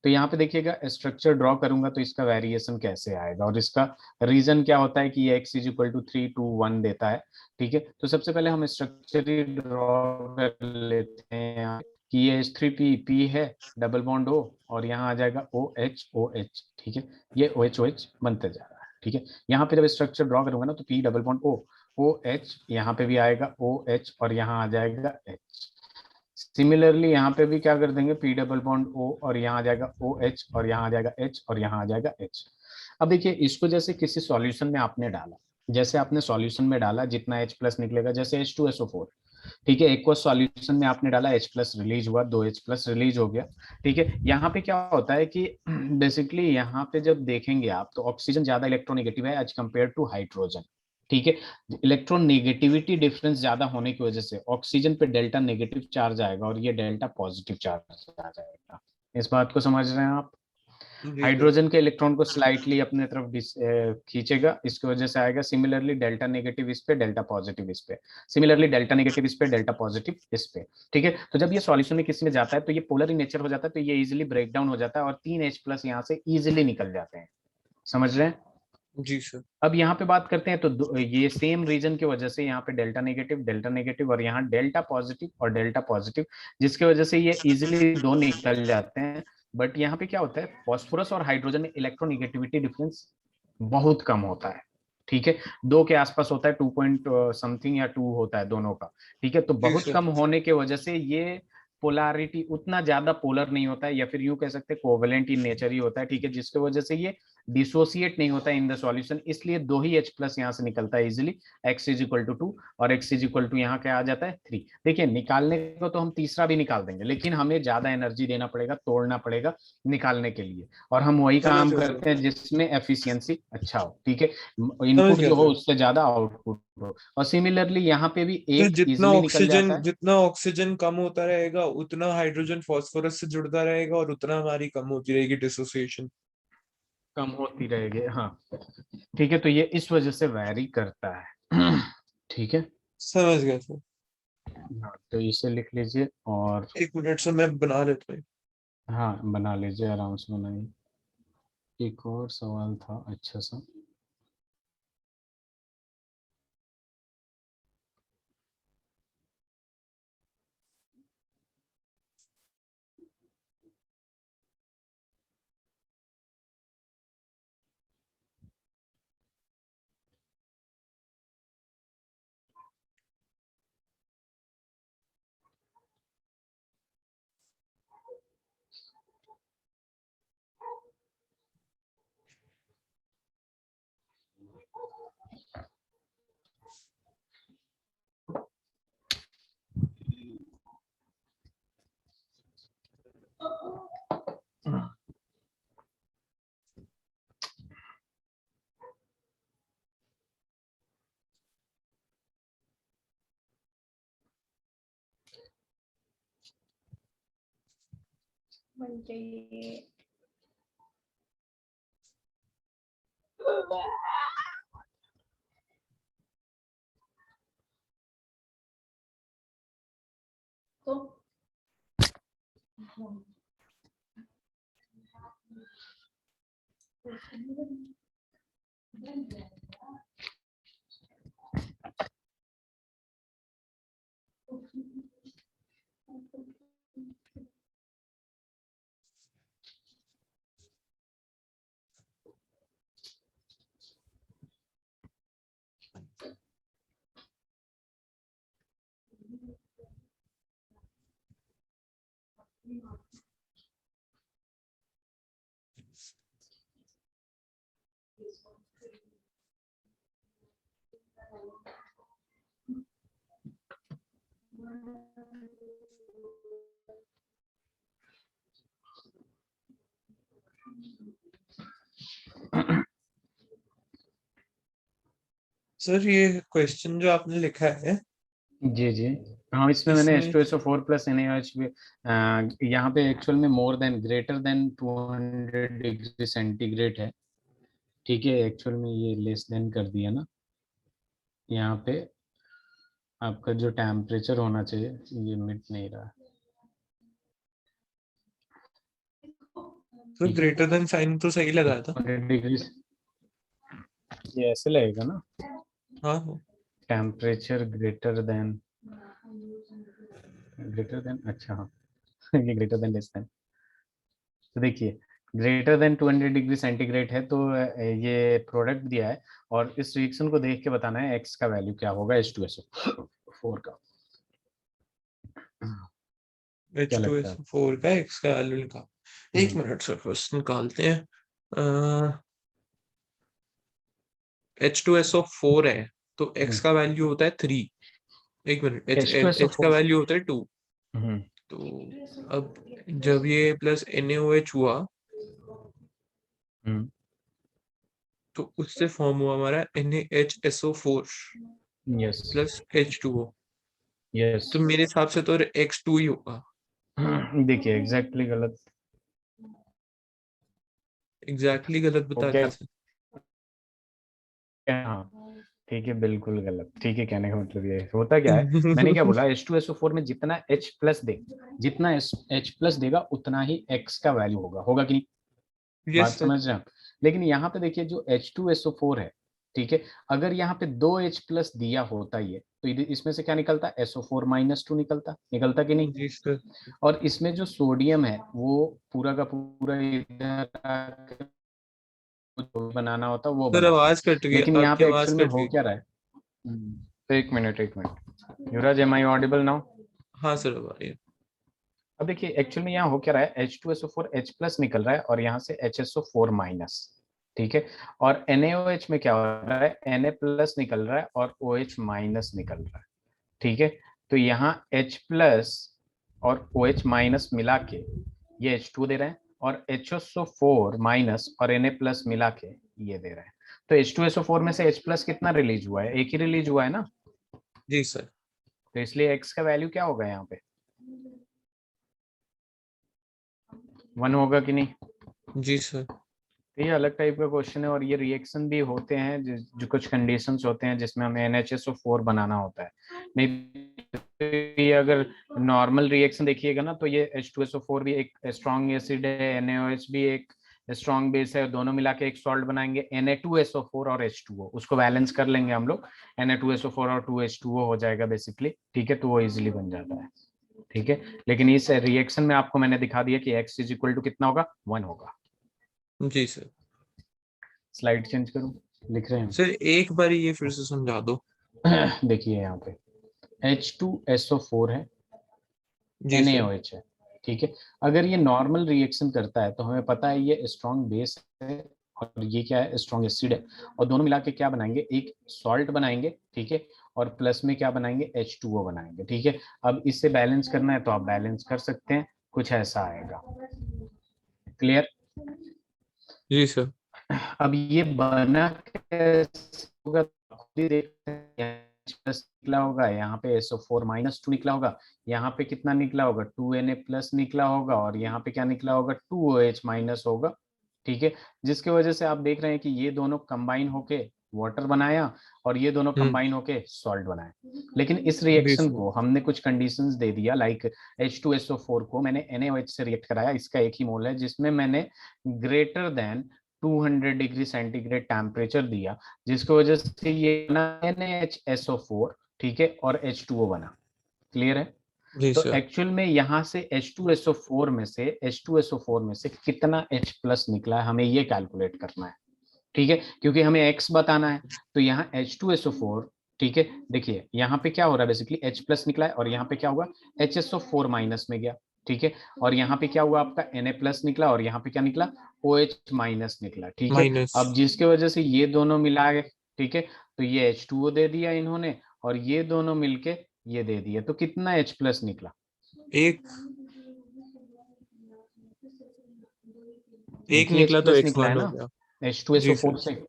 Speaker 2: तो यहाँ पे देखिएगा स्ट्रक्चर ड्रॉ करूंगा तो इसका वेरिएशन कैसे आएगा, और इसका रीजन क्या होता है कि ये x इज इक्वल टू 3 2 1 देता है, ठीक है। तो सबसे पहले हम स्ट्रक्चर ही ड्रॉ कर लेते हैं यहाँ कि ये H3P है, डबल बॉन्ड O, और यहाँ आ जाएगा OH OH, ठीक है, ये OH OH बनते जा रहा है, ठीक है। यहाँ पे जब स्ट्रक्चर ड्रॉ करूंगा ना तो P double bond O OH, यहाँ पे भी आएगा OH और यहाँ आ जाएगा H। सिमिलरली यहाँ पे भी क्या कर देंगे, P डबल बॉन्ड O और यहाँ आ जाएगा OH और यहाँ आ जाएगा H और यहाँ आ जाएगा H। अब देखिए इसको जैसे किसी सॉल्यूशन में आपने डाला, जैसे आपने सॉल्यूशन में डाला जितना H प्लस निकलेगा, जैसे H2SO4, ठीक है, एक सॉल्यूशन में आपने डाला H प्लस रिलीज हुआ, 2H प्लस रिलीज हो गया, ठीक है। यहाँ पे क्या होता है कि बेसिकली यहाँ पे जब देखेंगे आप तो ऑक्सीजन ज्यादा इलेक्ट्रोनेगेटिव है एज कम्पेयर टू हाइड्रोजन, ठीक है। इलेक्ट्रॉन नेगेटिविटी डिफरेंस ज्यादा होने की वजह से ऑक्सीजन पे डेल्टा नेगेटिव चार्ज आएगा और ये डेल्टा पॉजिटिव चार्ज आ जाएगा। इस बात को समझ रहे हैं आप,
Speaker 1: जी सर।
Speaker 2: हाइड्रोजन के इलेक्ट्रॉन को स्लाइटली अपने तरफ खींचेगा, इसकी वजह से आएगा सिमिलरली डेल्टा नेगेटिव इस पे, डेल्टा पॉजिटिव इस पे, सिमिलरली डेल्टा नेगेटिव इस पे, डेल्टा पॉजिटिव इस पे, ठीक है। तो जब ये सॉल्यूशन में किसी में जाता है तो ये पोलर इन नेचर हो जाता है, तो ये इजिली ब्रेक डाउन हो जाता है और 3H प्लस यहाँ से इजिली निकल जाते हैं, समझ रहे हैं।
Speaker 1: जी सर।
Speaker 2: अब यहाँ पे बात करते हैं तो ये सेम रीजन की वजह से यहाँ पे डेल्टा नेगेटिव और यहाँ डेल्टा पॉजिटिव और डेल्टा पॉजिटिव, जिसकी वजह से ये इजिली दो निकल जाते हैं, बट यहाँ पे क्या होता है, फास्फोरस और हाइड्रोजन में इलेक्ट्रोनेगेटिविटी डिफरेंस बहुत कम होता है, ठीक है, 2 के आसपास होता है, 2 पॉइंट समथिंग या 2 होता है दोनों का, ठीक है, तो
Speaker 1: जी
Speaker 2: बहुत
Speaker 1: सर।
Speaker 2: कम होने के वजह से ये पोलैरिटी उतना ज्यादा पोलर नहीं होता है, या फिर यूं कह सकते हैं कोवेलेंट इन नेचर ही होता है, ठीक है, जिसके वजह से ये डिसोसिएट नहीं होता इन द सॉल्यूशन, इसलिए 2 ही H प्लस यहाँ से निकलता है easily, x is equal to 2 और x इज इक्वल टू यहाँ क्या आ जाता है 3। देखिए निकालने को तो हम तीसरा भी निकाल देंगे, लेकिन हमें ज्यादा एनर्जी देना पड़ेगा, तोड़ना पड़ेगा निकालने के लिए, और हम वही
Speaker 1: समझ
Speaker 2: काम
Speaker 1: गया सर।
Speaker 2: करते हैं जिसमें एफिशिएंसी अच्छा हो, ठीक है,
Speaker 1: समझ
Speaker 2: इनपुट
Speaker 1: गया
Speaker 2: जो हो
Speaker 1: सर।
Speaker 2: उससे ज्यादा आउटपुट हो। और सिमिलरली यहाँ पे भी
Speaker 1: तो
Speaker 2: एक इजिली निकल जाता है।
Speaker 1: जितना ऑक्सीजन कम होता रहेगा उतना हाइड्रोजन फास्फोरस से जुड़ता रहेगा और उतना हमारी कम होती रहेगी डिसोसिएशन।
Speaker 2: कम होती रहेगी, हाँ, ठीक है, तो ये इस वजह से वैरी करता है ठीक है,
Speaker 1: समझ गया सर।
Speaker 2: हाँ, तो इसे लिख लीजिए, और
Speaker 1: 1 मिनट से मैं बना लेता हूँ।
Speaker 2: हाँ बना लीजिए, आराम से बनाइए। एक और सवाल था अच्छा सा,
Speaker 1: सर ये क्वेश्चन जो आपने लिखा है
Speaker 2: जी जी, हाँ, इसमें मैंने
Speaker 1: इसमें
Speaker 2: H2SO4 प्लस NaOH भी यहाँ पे एक्चुअल में more than greater than 200 degree centigrade है, ठीक है, एक्चुअल में ये लेस देन कर दिया ना, यहाँ पे आपका जो टेम्परेचर होना चाहिए ये मिट नहीं रहा,
Speaker 1: तो
Speaker 2: ठीक है,
Speaker 1: ग्रेटर देन साइन तो सही लगाया था।
Speaker 2: 200 डिग्री, ये ऐसे लगेगा ना,
Speaker 1: हाँ हाँ।
Speaker 2: टेम्परेचर ग्रेटर देन अच्छा हाँ ये ग्रेटर देन लेस देन, तो देखिए ग्रेटर देन 200 डिग्री सेंटीग्रेड है, तो ये प्रोडक्ट दिया है, और इस रिएक्शन को देख के बताना है एक्स का वैल्यू क्या होगा H2SO4 का,
Speaker 1: एच
Speaker 2: क्या
Speaker 1: टू
Speaker 2: लगता
Speaker 1: एस
Speaker 2: है?
Speaker 1: फोर का एक्स का वैल्यू निकाल। एक
Speaker 2: हम्म,
Speaker 1: मिनट सर फर्स्ट निकालते हैं। H2SO4 है तो एक्स का वैल्यू होता है 3। एक मिनट, एच एच का
Speaker 2: H2SO4,
Speaker 1: वैल्यू होता है 2।
Speaker 2: हम्म,
Speaker 1: तो अब जब ये प्लस NaOH हुआ
Speaker 2: हम्म,
Speaker 1: तो उससे फॉर्म हुआ हमारा NaHSO4
Speaker 2: yes
Speaker 1: plus H2O।
Speaker 2: Yes
Speaker 1: तो मेरे हिसाब से तो X2 ही होगा।
Speaker 2: देखिए एग्जैक्टली गलत,
Speaker 1: एग्जैक्टली गलत बता
Speaker 2: ओके,
Speaker 1: दिया सर।
Speaker 2: हाँ, ठीक है, बिल्कुल गलत, ठीक है, कहने का मतलब ये है। होता क्या है, मैंने क्या बोला, H2SO4 में जितना H प्लस दे, जितना H प्लस देगा उतना ही X का वैल्यू होगा, होगा कि नहीं,
Speaker 1: यस
Speaker 2: बात
Speaker 1: सर।
Speaker 2: समझ रहे हैं आप? लेकिन यहाँ पे देखिए जो H2SO4 है, ठीक है। अगर यहाँ पे 2H प्लस दिया होता ये, तो इसमें से क्या निकलता, SO4-2 निकलता कि नहीं।
Speaker 1: जी सर।
Speaker 2: और इसमें जो सोडियम है वो पूरा का पूरा इधर आके जो बनाना होता वो
Speaker 1: सर
Speaker 2: बनाता है।
Speaker 1: आवाज कट गई,
Speaker 2: लेकिन यहाँ
Speaker 1: आपकी
Speaker 2: पे
Speaker 1: आवाज
Speaker 2: एक्चुअल में
Speaker 1: कट
Speaker 2: हो
Speaker 1: गई।
Speaker 2: क्या रहा है। तो एक minute Yuvraj, am I audible now.
Speaker 1: हाँ सर अब आ रही है।
Speaker 2: अब देखिए एक्चुअल में यहाँ हो क्या रहा है, H2SO4 H प्लस निकल रहा है और यहाँ से HSO4 माइनस, ठीक है। और NaOH में क्या हो रहा है, Na प्लस निकल रहा है और OH माइनस निकल रहा है, ठीक है। तो यहाँ H प्लस और OH माइनस मिला के ये H2 दे रहे हैं, और HSO4 माइनस और Na प्लस मिला के ये दे रहे हैं। तो H2SO4 में से H प्लस कितना रिलीज हुआ है, एक ही रिलीज हुआ है ना।
Speaker 1: जी सर।
Speaker 2: तो इसलिए X का वैल्यू क्या होगा यहाँ पे, 1 होगा कि नहीं।
Speaker 1: जी सर।
Speaker 2: तो ये अलग टाइप का क्वेश्चन है, और ये रिएक्शन भी होते हैं जो कुछ कंडीशंस होते हैं जिसमें हमें NHSO4 बनाना होता है। नहीं तो ये अगर नॉर्मल रिएक्शन देखिएगा ना, तो ये H2SO4 भी एक स्ट्रॉन्ग एसिड है, NaOH भी एक स्ट्रॉन्ग बेस है, दोनों मिला के एक सॉल्ट बनाएंगे Na2SO4 और H2O, उसको बैलेंस कर लेंगे हम लोग, Na2SO4 और 2H2O हो जाएगा बेसिकली, ठीक है। तो वो इजिली बन जाता है, ठीक है। लेकिन इस रिएक्शन में आपको मैंने दिखा दिया कि X इज इक्वल टू कितना होगा, 1 होगा।
Speaker 1: जी सर।
Speaker 2: स्लाइड चेंज करूं, लिख रहे
Speaker 1: सर एक बार ये फिर से समझा दो।
Speaker 2: हैं। देखिए यहाँ पे H2SO4 है,
Speaker 1: जी सर।
Speaker 2: NaOH है, ठीक है। अगर ये नॉर्मल रिएक्शन करता है तो हमें पता है ये स्ट्रॉन्ग बेस है और ये क्या है, स्ट्रॉन्ग एसिड है, और दोनों मिला के क्या बनाएंगे, एक सॉल्ट बनाएंगे, ठीक है। और प्लस में क्या बनाएंगे, H2O बनाएंगे, ठीक है। अब इससे बैलेंस करना है तो आप बैलेंस कर सकते हैं, कुछ ऐसा आएगा। क्लियर।
Speaker 1: जी सर।
Speaker 2: अब ये बना कैसे होगा, खुद ही देख सकते हैं। प्लस निकला होगा, यहाँ पे SO4-2 निकला होगा, यहाँ पे कितना निकला होगा, 2Na प्लस निकला होगा, और यहाँ पे क्या निकला होगा, 2OH माइनस होगा, ठीक है। जिसकी वजह से आप देख रहे हैं कि ये दोनों कंबाइन होके वाटर बनाया और ये दोनों कंबाइन होके सॉल्ट बनाया। लेकिन इस
Speaker 1: जी
Speaker 2: रिएक्शन
Speaker 1: सर।
Speaker 2: को हमने कुछ कंडीशंस दे दिया, लाइक H2SO4 को मैंने NaOH से रिएक्ट कराया, इसका एक ही मोल है, जिसमें मैंने greater than 200 degree centigrade temperature दिया, जिसकी वजह से ये बना NaHSO4, ठीक है, और H2O बना। क्लियर है।
Speaker 1: जी
Speaker 2: तो
Speaker 1: सर।
Speaker 2: एक्चुअल में यहाँ से H2SO4 में से कितना H प्लस निकला है, हमें ये कैलकुलेट करना है, ठीक है, क्योंकि हमें X बताना है। तो यहाँ H2SO4, ठीक है, देखिए यहाँ पे क्या हो रहा है, बेसिकली H प्लस निकला है और यहाँ पे क्या हुआ, HSO4 माइनस में गया, ठीक है। और यहाँ पे क्या हुआ, आपका Na प्लस निकला और यहाँ पे क्या निकला, OH माइनस निकला, ठीक है।
Speaker 1: माइनस।
Speaker 2: अब जिसके वजह से ये दोनों मिला गए, ठीक है, तो ये H2O दे दिया इन्होंने, और ये दोनों मिलके ये दे दिया, तो कितना H प्लस निकला,
Speaker 1: एक
Speaker 2: एक
Speaker 1: एक
Speaker 2: ही H
Speaker 1: निकला तो
Speaker 2: प्लस निकला है
Speaker 1: X1 हो
Speaker 2: ना
Speaker 1: गया। जी
Speaker 2: H2SO4
Speaker 1: सर।
Speaker 2: से।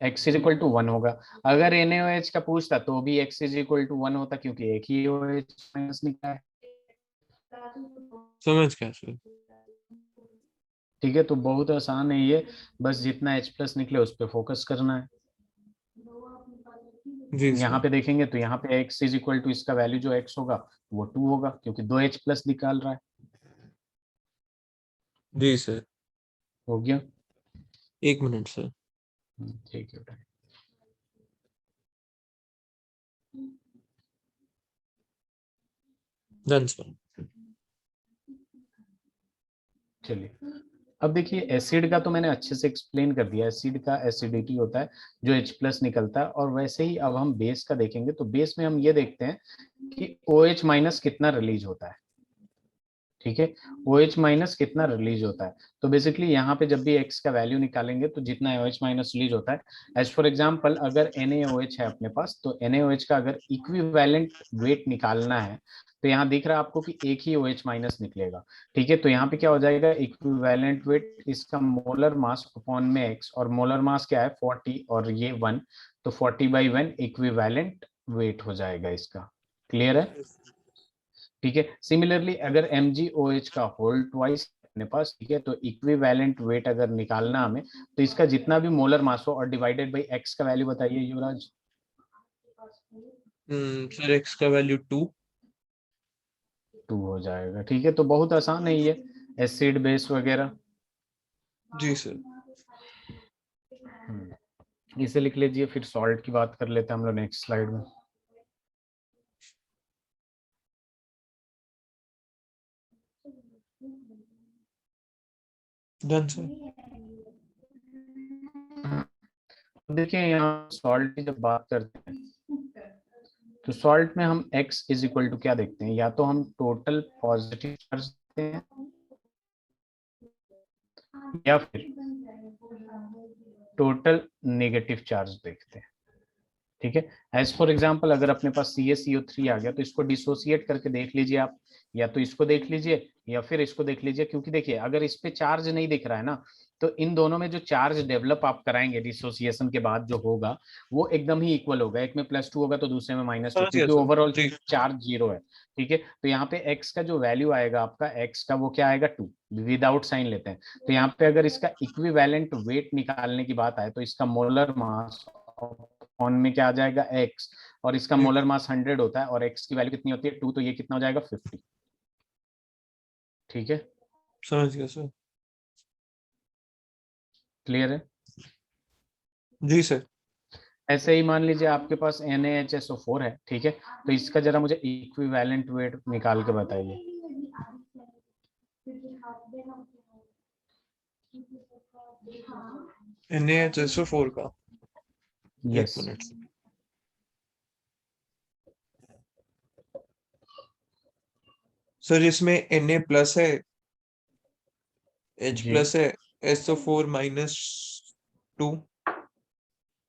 Speaker 2: X इज इक्वल टू 1 होगा। अगर NaOH का पूछता तो भी X इज इक्वल टू 1 होता, क्योंकि एक ही OH माइनस निकला है,
Speaker 1: समझ गया सर।
Speaker 2: ठीक है। तो बहुत आसान है ये, बस जितना H प्लस निकले उस पर फोकस करना है।
Speaker 1: जी
Speaker 2: यहाँ
Speaker 1: सर।
Speaker 2: पे देखेंगे तो यहाँ पे X इज इक्वल टू, इसका वैल्यू जो X होगा वो 2 होगा, क्योंकि 2H प्लस निकाल रहा है।
Speaker 1: जी सर।
Speaker 2: हो गया।
Speaker 1: एक मिनट सर।
Speaker 2: ठीक है बेटा।
Speaker 1: Done sir.
Speaker 2: चलिए, अब देखिए एसिड का तो मैंने अच्छे से एक्सप्लेन कर दिया, एसिड का एसिडिटी होता है जो H प्लस निकलता है। और वैसे ही अब हम बेस का देखेंगे, तो बेस में हम ये देखते हैं कि OH माइनस कितना रिलीज होता है, ठीक है। OH माइनस कितना रिलीज होता है, तो बेसिकली यहाँ पे जब भी X का वैल्यू निकालेंगे तो जितना OH माइनस रिलीज होता है, एज फॉर एग्जाम्पल अगर NaOH है अपने पास, तो NaOH का अगर इक्विवेलेंट वेट निकालना है, तो यहाँ दिख रहा है आपको कि एक ही OH माइनस निकलेगा, ठीक है। तो यहाँ पे क्या हो जाएगा, इक्विवेलेंट वेट, इसका मोलर मास अपॉन में X, और मोलर मास क्या है 40 और ये 1, तो 40/1 इक्विवेलेंट वेट हो जाएगा इसका। क्लियर है, ठीक है। सिमिलरली अगर MgOH का होल ट्वाइस अपने पास, ठीक है, तो इक्विवेलेंट वेट अगर निकालना हमें, तो इसका जितना भी मोलर मास हो और डिवाइडेड बाई X का वैल्यू बताइए युवराज।
Speaker 1: सर X का वैल्यू 2।
Speaker 2: 2 हो जाएगा, ठीक है। तो बहुत आसान है ये, एसिड बेस वगैरह।
Speaker 1: जी सर।
Speaker 2: इसे लिख लीजिए, फिर सॉल्ट की बात कर लेते हैं हम लोग नेक्स्ट स्लाइड में।
Speaker 1: Done sir.
Speaker 2: देखिए यहाँ सॉल्ट की जब बात करते हैं तो सॉल्ट में हम x इज इक्वल टू क्या देखते हैं, या तो हम टोटल पॉजिटिव चार्ज देखते हैं या फिर टोटल नेगेटिव चार्ज देखते हैं। ठीक है, एज फॉर एग्जाम्पल अगर अपने पास CaCO3 आ गया तो इसको डिसोसिएट करके देख लीजिए आप, या तो इसको देख लीजिए या फिर इसको देख लीजिए, क्योंकि देखिए अगर इस पे चार्ज नहीं दिख रहा है ना, तो इन दोनों में जो चार्ज डेवलप आप कराएंगे डिसोसिएशन के बाद जो होगा वो एकदम ही इक्वल होगा, एक में +2 होगा तो दूसरे में -2,
Speaker 1: समझ गया
Speaker 2: क्योंकि
Speaker 1: सर।
Speaker 2: ओवरऑल
Speaker 1: जी।
Speaker 2: चार्ज 0 है। ठीक है, तो यहाँ पे x का जो वैल्यू आएगा आपका, x का वो क्या आएगा 2, विदाउट साइन लेते हैं। तो यहाँ पे अगर इसका इक्विवेलेंट वेट निकालने की बात आए तो इसका मोलर मास ऑन में क्या आ जाएगा x, और इसका
Speaker 1: जी,
Speaker 2: मोलर मास 100 होता है और x की वैल्यू कितनी होती है 2, तो ये कितना हो जाएगा 50। ठीक है,
Speaker 1: समझ गया सर।
Speaker 2: क्लियर है।
Speaker 1: जी सर।
Speaker 2: ऐसे ही मान लीजिए आपके पास NaHSO4 है, ठीक है, तो इसका जरा मुझे इक्विवेलेंट वेट निकाल के बताइए।
Speaker 1: Na4 का, एक
Speaker 2: यस,
Speaker 1: मिनट। सर इसमें Na प्लस है, H
Speaker 2: जी,
Speaker 1: प्लस है, SO4 -2।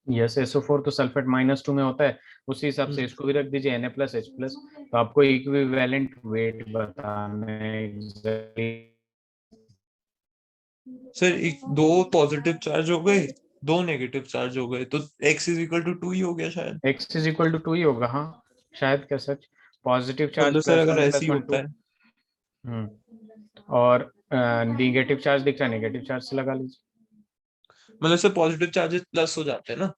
Speaker 2: यस SO4 तो सल्फेट -2 में होता है, उसी हिसाब से इसको भी रख दीजिए Na+H+, तो आपको इक्विवेलेंट वेट बताना है exactly।
Speaker 1: सर एक दो पॉजिटिव चार्ज हो गए, दो नेगेटिव चार्ज हो गए, तो x इज इक्वल टू 2 ही हो गया शायद।
Speaker 2: x इज इक्वल टू 2 ही होगा, हाँ शायद, क्या सच, पॉजिटिव चार्ज
Speaker 1: मतलब सर अगर
Speaker 2: +1
Speaker 1: ऐसे ही
Speaker 2: +1
Speaker 1: होता
Speaker 2: 2।
Speaker 1: है।
Speaker 2: और निगेटिव चार्ज दिख रहा है, नेगेटिव चार्ज से लगा लीजिए।
Speaker 1: मतलब सर पॉजिटिव चार्जेस प्लस हो जाते हैं ना।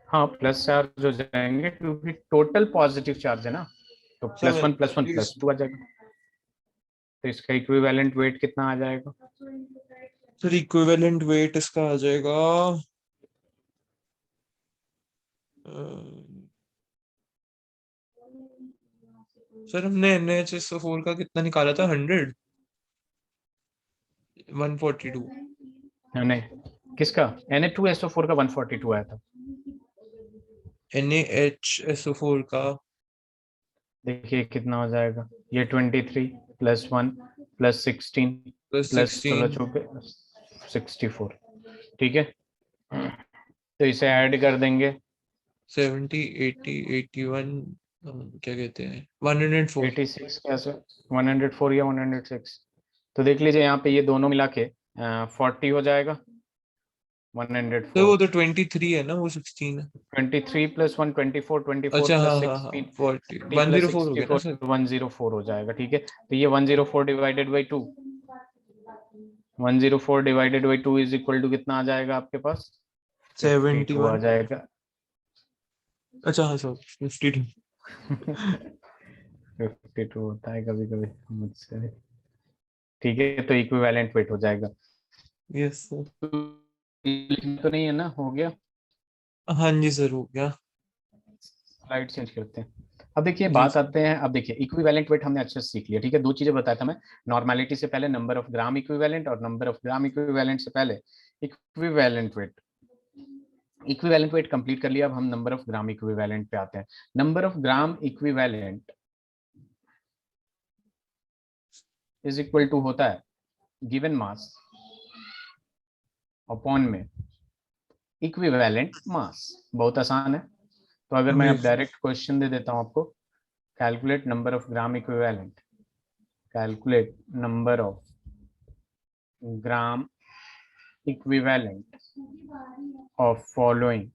Speaker 2: हाँ प्लस चार्ज हो जाएंगे क्योंकि टोटल पॉजिटिव चार्ज है ना, तो
Speaker 1: समझ
Speaker 2: +1 +1
Speaker 1: ठीक है
Speaker 2: +2 आ जाएगा, तो इसका इक्विवेलेंट वेट कितना आ जाएगा।
Speaker 1: सर। इक्विवेलेंट वेट इसका आ जाएगा, सर हमने NaHSO4 का कितना निकाला था, 100, 142।
Speaker 2: नहीं, किसका, Na2SO4 का 142 आया था।
Speaker 1: NaHSO4 का
Speaker 2: देखिए कितना हो जाएगा, ये 23 +1 +16 +16
Speaker 1: +16,
Speaker 2: चौके 64। ठीक है, तो इसे ऐड कर देंगे,
Speaker 1: 70, 80, 81, क्या कहते हैं, 104।
Speaker 2: 86 कैसे, 104 या 106, तो देख लीजिए यहाँ पे ये दोनों मिला के 40 हो जाएगा,
Speaker 1: तो
Speaker 2: 104।
Speaker 1: वो तो 23 है ना, वो 16 है।
Speaker 2: 23 +1 24, 24
Speaker 1: अच्छा हाँ हाँ हाँ,
Speaker 2: +16,
Speaker 1: 40,
Speaker 2: 40
Speaker 1: 104 हो गया ना
Speaker 2: +64
Speaker 1: सर।
Speaker 2: 104 हो जाएगा। ठीक है, तो ये 104 divided by 2, 104 divided by 2 is equal to कितना आ जाएगा आपके पास, 52 आ
Speaker 1: 71।
Speaker 2: जाएगा।
Speaker 1: अच्छा हाँ सर, 52।
Speaker 2: 52 होता है कभी कभी मुझसे। ठीक है, तो इक्विवेलेंट वेट हो जाएगा,
Speaker 1: यस सर।
Speaker 2: तो नहीं है ना, हो गया।
Speaker 1: हाँ जी सर, हो गया।
Speaker 2: स्लाइड चेंज करते हैं। अब देखिए
Speaker 1: जी
Speaker 2: बात
Speaker 1: सर।
Speaker 2: आते हैं, अब देखिए इक्विवेलेंट वेट हमने अच्छे से सीख लिया। ठीक है, दो चीजें बताया था मैं, नॉर्मेलिटी से पहले नंबर ऑफ ग्राम इक्विवेलेंट, और नंबर ऑफ ग्राम इक्विवेलेंट से पहले equivalent weight. Equivalent weight complete कर लिया, अब हम नंबर ऑफ ग्राम इक्विवेलेंट पे आते हैं। Number of gram equivalent is equal to होता है गिवन मास अपॉन में इक्विवेलेंट मास। बहुत आसान है, तो अगर मैं
Speaker 1: जी
Speaker 2: अब
Speaker 1: सर।
Speaker 2: डायरेक्ट क्वेश्चन दे देता हूं आपको, calculate number of gram equivalent, calculate number of gram equivalent of following.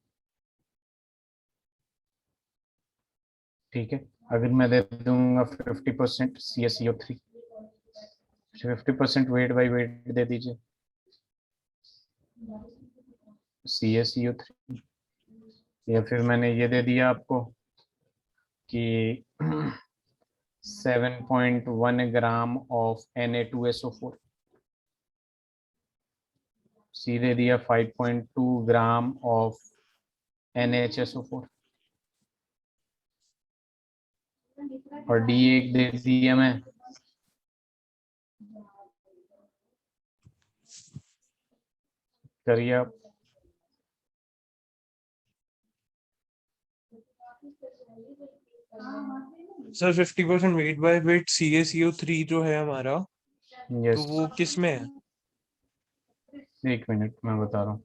Speaker 2: ठीक है, अगर मैं दे दूंगा 50% CaCO3, 50% वेट बाई वेट दे दीजिए CaCO3, या फिर मैंने ये दे दिया आपको कि 7.1 ग्राम ऑफ Na2SO4, सी दे दिया 5.2 ग्राम ऑफ NaHSO4 और D एक दे दिया मैं, करिए आप।
Speaker 1: Sir 50% weight by weight CaCO3 जो है हमारा, तो
Speaker 2: यस,
Speaker 1: वो किस में है?
Speaker 2: एक मिनट मैं बता रहा हूँ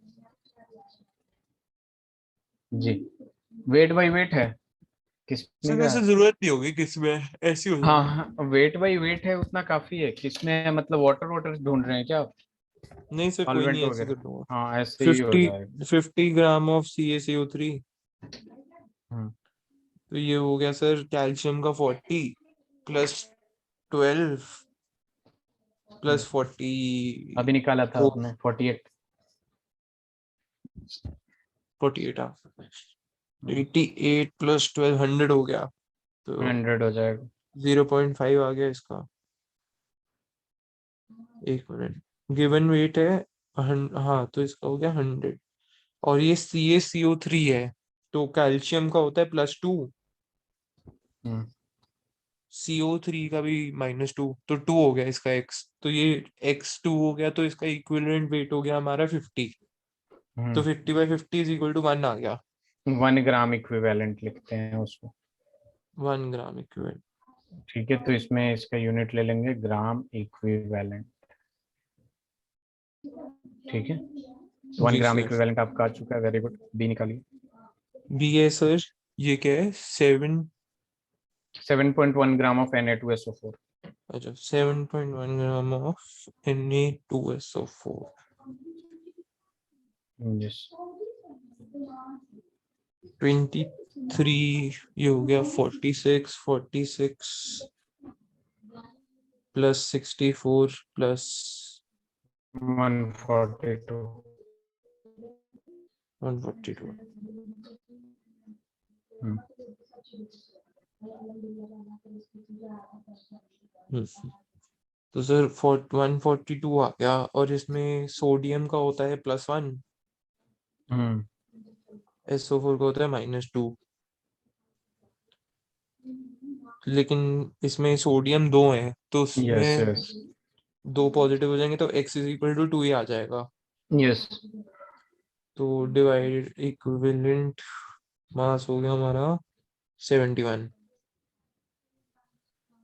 Speaker 2: जी। वेट बाय वेट है किसमें
Speaker 1: सर
Speaker 2: का
Speaker 1: वैसे
Speaker 2: है?
Speaker 1: जरूरत नहीं होगी किस में है, ऐसी हो जाएगी।
Speaker 2: हाँ, वेट बाय वेट है उतना काफी है। किसमें है मतलब वाटर वाटर ढूंढ रहे हैं क्या आप?
Speaker 1: नहीं सर कोई
Speaker 2: सॉल्वेंट
Speaker 1: नहीं, ऐसे कर
Speaker 2: वगैरह,
Speaker 1: लूंगा।
Speaker 2: हाँ ऐसे ही हो
Speaker 1: 50
Speaker 2: जाएगा।
Speaker 1: 50 ग्राम ऑफ CaCO3,
Speaker 2: हम्म,
Speaker 1: तो ये हो गया सर कैल्शियम का 40 प्लस 12
Speaker 2: हम्म।
Speaker 1: प्लस 40
Speaker 2: अभी निकाला था
Speaker 1: ओ
Speaker 2: आपने 48।
Speaker 1: 48 88 प्लस 12 100 हो गया, तो
Speaker 2: 100 हो जाएगा।
Speaker 1: 0.5 आ गया इसका। एक मिनट, गिवन वेट है हाँ, तो इसका हो गया 100, और ये CaCO3 है, तो कैल्शियम का होता है +2,
Speaker 2: हम्म,
Speaker 1: CO3 का भी -2, तो 2 हो गया इसका x, तो ये x2 हो गया, तो इसका इक्विवेलेंट वेट हो गया हमारा 50, तो 50/50 = 1 आ गया।
Speaker 2: 1 ग्राम इक्विवेलेंट लिखते हैं उसको।
Speaker 1: 1 ग्राम इक्विवेलेंट।
Speaker 2: ठीक है, तो इसमें इसका यूनिट ले लेंगे ग्राम इक्विवेलेंट। ठीक है, वन
Speaker 1: जी
Speaker 2: ग्राम
Speaker 1: सर।
Speaker 2: इक्विवेलेंट आपका आ चुका है, वेरी गुड। बी निकालिए।
Speaker 1: बी है सर, ये क्या है 7,
Speaker 2: 7.1 ग्राम ऑफ Na2SO4।
Speaker 1: अच्छा 7.1 ग्राम ऑफ Na2SO4,
Speaker 2: यस,
Speaker 1: 23, ये हो गया 46 प्लस 64 प्लस
Speaker 2: 142।
Speaker 1: 142। तो सर 142 आ गया, और इसमें सोडियम का होता है +1, SO4 का होता है -2, लेकिन इसमें सोडियम 2 है, तो
Speaker 2: यस
Speaker 1: उसमें
Speaker 2: यस
Speaker 1: 2 पॉजिटिव हो जाएंगे, तो x = 2 ही आ जाएगा।
Speaker 2: यस।
Speaker 1: तो डिवाइड इक्विवेलेंट मास हो गया हमारा 71।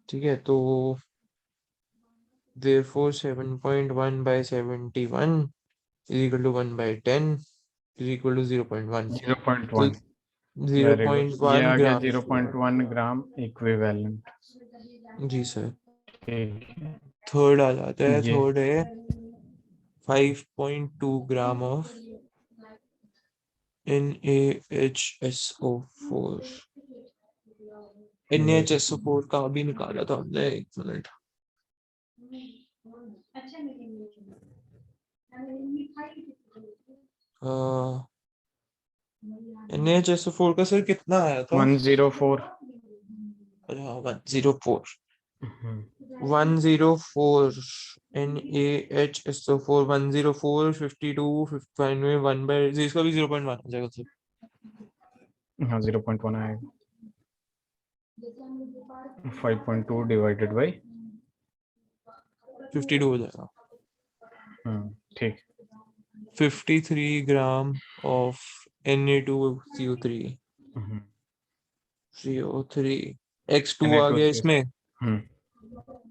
Speaker 1: ठीक है, तो therefore 7.1/71 = 1/10 = 0.1, तो
Speaker 2: 0.1, वेरी गुड। ये
Speaker 1: 0.1
Speaker 2: आ गया
Speaker 1: ग्राम इक्विवेलेंट।
Speaker 2: 0.1 gram equivalent.
Speaker 1: जी सर।
Speaker 2: ठीक है,
Speaker 1: थर्ड आ जाता है,
Speaker 2: ये
Speaker 1: थर्ड है 5.2 gram of NaHSO4।
Speaker 2: Yes.
Speaker 1: NaHSO4 का अभी निकाला था हमने, एक मिनट। NaHSO4 का सर कितना आया था?
Speaker 2: 104।
Speaker 1: अच्छा 104, 104 NaHSO4 104 52 55 में 1/, इसका भी 0.1 आ जाएगा सर।
Speaker 2: हाँ, 0.1 आएगा। 5.2 डिवाइडेड बाई
Speaker 1: 52 हो जाएगा।
Speaker 2: ठीक।
Speaker 1: 53 gram of Na2CO3, CO3 x2 आ गया
Speaker 2: Na2CO।
Speaker 1: इसमें,
Speaker 2: हम्म,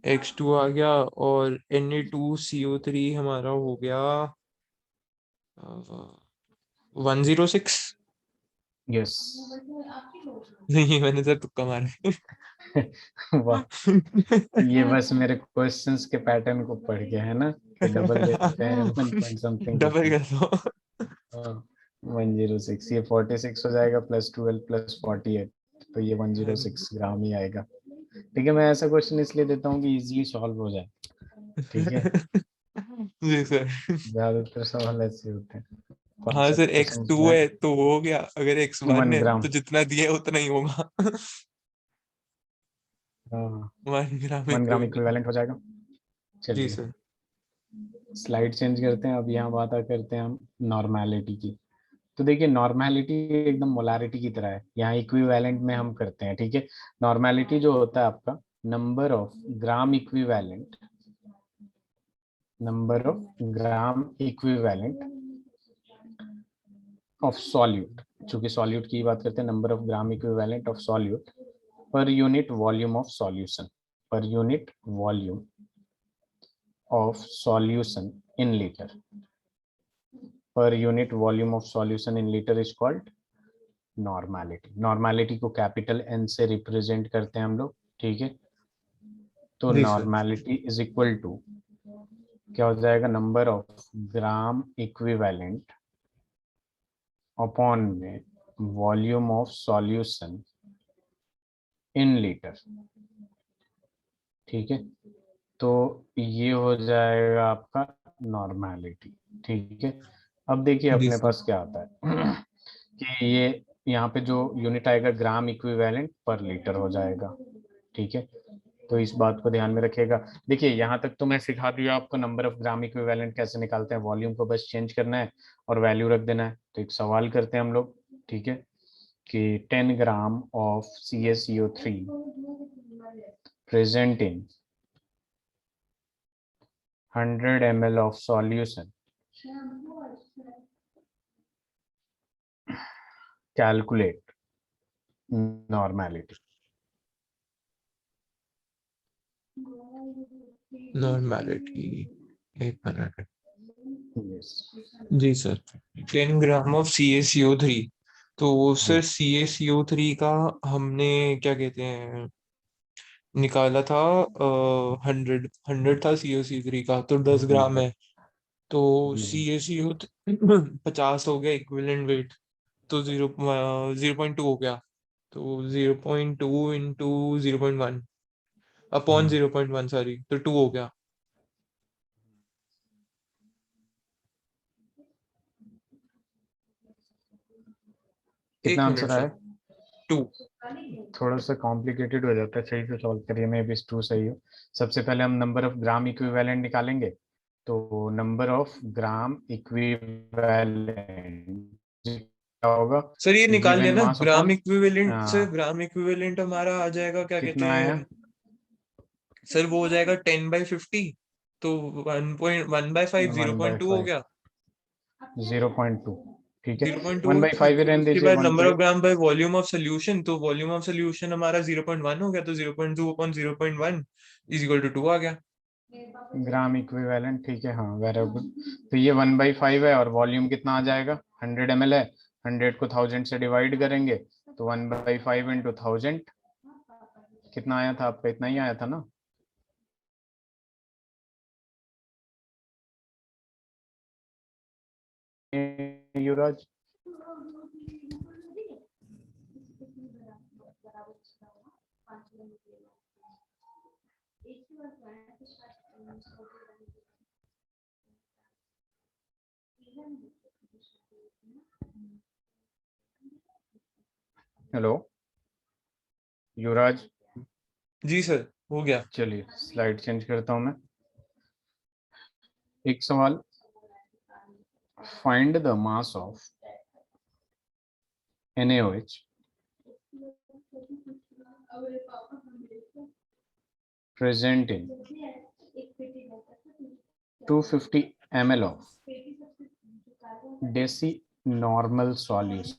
Speaker 1: x2 आ गया, और Na2CO3 हमारा हो गया 106।
Speaker 2: यस।
Speaker 1: नहीं मैंने सर तुक्का मारा।
Speaker 2: वाह, ये बस मेरे क्वेश्चंस के पैटर्न को पढ़ के है ना, कि डबल देते हैं 1 पॉइंट समथिंग
Speaker 1: डबल
Speaker 2: रुपीज।
Speaker 1: कर दो।
Speaker 2: हाँ, 106, ये 46 हो जाएगा, +12 +48, तो ये 106 ग्राम ही आएगा। ठीक है, मैं ऐसा क्वेश्चन इसलिए देता हूँ कि इजीली सॉल्व हो जाए। ठीक है,
Speaker 1: जी सर।
Speaker 2: ज्यादातर सवाल ऐसे होते हैं,
Speaker 1: हाँ सर
Speaker 2: कॉन्सेप्ट को
Speaker 1: x2
Speaker 2: समझना
Speaker 1: है
Speaker 2: है।
Speaker 1: तो हो गया, अगर x1
Speaker 2: 1
Speaker 1: है
Speaker 2: ग्राम,
Speaker 1: तो जितना दिया है उतना ही होगा।
Speaker 2: हाँ,
Speaker 1: 1 ग्राम
Speaker 2: 1 ग्राम
Speaker 1: इक्विवेलेंट।
Speaker 2: इक्विवेलेंट हो जाएगा।
Speaker 1: जी
Speaker 2: चलिए,
Speaker 1: सर।
Speaker 2: स्लाइड चेंज करते हैं। अब यहाँ बात करते हैं हम नॉर्मेलिटी की। तो देखिए नॉर्मेलिटी एकदम मोलारिटी की तरह है, यहाँ इक्विवेलेंट में हम करते हैं, ठीक है। नॉर्मेलिटी जो होता है आपका number of gram equivalent, number of gram equivalent of solute, चूंकि सॉल्यूट की बात करते हैं, number of gram equivalent of solute per unit volume of solution, per unit volume of solution in litre, per unit volume of solution in litre is called normality. Normality को capital N से represent करते हैं हम लोग, ठीक है। तो
Speaker 1: जी sir.
Speaker 2: Normality is equal to क्या हो जाएगा, number of gram equivalent upon में volume of solution in litre, ठीक है। तो ये हो जाएगा आपका नॉर्मेलिटी, ठीक है। अब देखिए
Speaker 1: जी
Speaker 2: अपने
Speaker 1: सर।
Speaker 2: पास क्या आता है कि ये यहाँ पे जो यूनिट आएगा ग्राम इक्विवेलेंट पर लीटर हो जाएगा, ठीक है। तो इस बात को ध्यान में रखिएगा। देखिए यहाँ तक तो मैं सिखा दिया आपको नंबर ऑफ ग्राम इक्विवेलेंट कैसे निकालते हैं, वॉल्यूम को बस चेंज करना है और वैल्यू रख देना है। तो एक सवाल करते हैं हम लोग, ठीक है, कि 10 gram of CaCO3 present in 100 ml of solution, calculate normality.
Speaker 1: Normality, एक मिनट।
Speaker 2: Yes.
Speaker 1: जी सर। 10 ग्राम ऑफ CaCO3, तो सर CaCO3 का हमने क्या कहते हैं निकाला था, 100 100 था CaCO3 का, तो 10 ग्राम है। तो CaCO 50 हो गया इक्विवेलेंट वेट, तो 0.2 हो गया। तो 0.2 इंटू 0.1 अपॉन 0.1, सॉरी, तो 2 हो गया।
Speaker 2: कितना
Speaker 1: एक मिनट
Speaker 2: आंसर
Speaker 1: सर।
Speaker 2: आया?
Speaker 1: 2।
Speaker 2: थोड़ा सा कॉम्प्लिकेटेड हो जाता है, सही से सॉल्व करिए, मैं भी टू सही हो। सबसे पहले हम नंबर ऑफ ग्राम इक्विवेलेंट निकालेंगे। तो नंबर ऑफ ग्राम इक्विवेलेंट क्या होगा,
Speaker 1: सर ये निकाल लिया
Speaker 2: गिवन
Speaker 1: ना,
Speaker 2: मास
Speaker 1: ग्राम
Speaker 2: अपॉन
Speaker 1: इक्विवेलेंट से ग्राम इक्विवेलेंट हमारा आ जाएगा, क्या कहते
Speaker 2: कितना आया,
Speaker 1: हैं सर, वो हो जाएगा 10/50। तो 1/5
Speaker 2: वन बाई
Speaker 1: 0.2 हो
Speaker 2: फाइव
Speaker 1: गया।
Speaker 2: 0.2, ठीक है।
Speaker 1: 0.2
Speaker 2: वन बाई फाइव ही
Speaker 1: फिर
Speaker 2: रहने
Speaker 1: उसके
Speaker 2: दीजिए,
Speaker 1: बाद
Speaker 2: one
Speaker 1: number of
Speaker 2: by
Speaker 1: gram by volume of solution, तो वॉल्यूम ऑफ सोल्यूशन हमारा 0.1 हो गया, तो 0.2 अपॉन 0.1 इज इक्वल टू 2 आ गया।
Speaker 2: ग्राम इक्विवेलेंट, ठीक है, हाँ वेरी गुड। तो ये 1/5 है और वॉल्यूम कितना आ जाएगा, 100 ml है, 100 को 1000 से डिवाइड करेंगे तो 1/5 इंटू 1000 कितना आया था आपका, इतना ही आया था ना। युवराज, हेलो युवराज,
Speaker 1: जी सर, हो गया।
Speaker 2: चलिए स्लाइड चेंज करता हूं मैं। एक सवाल, find the mass of NaOH present in 250 ml of desi normal solution,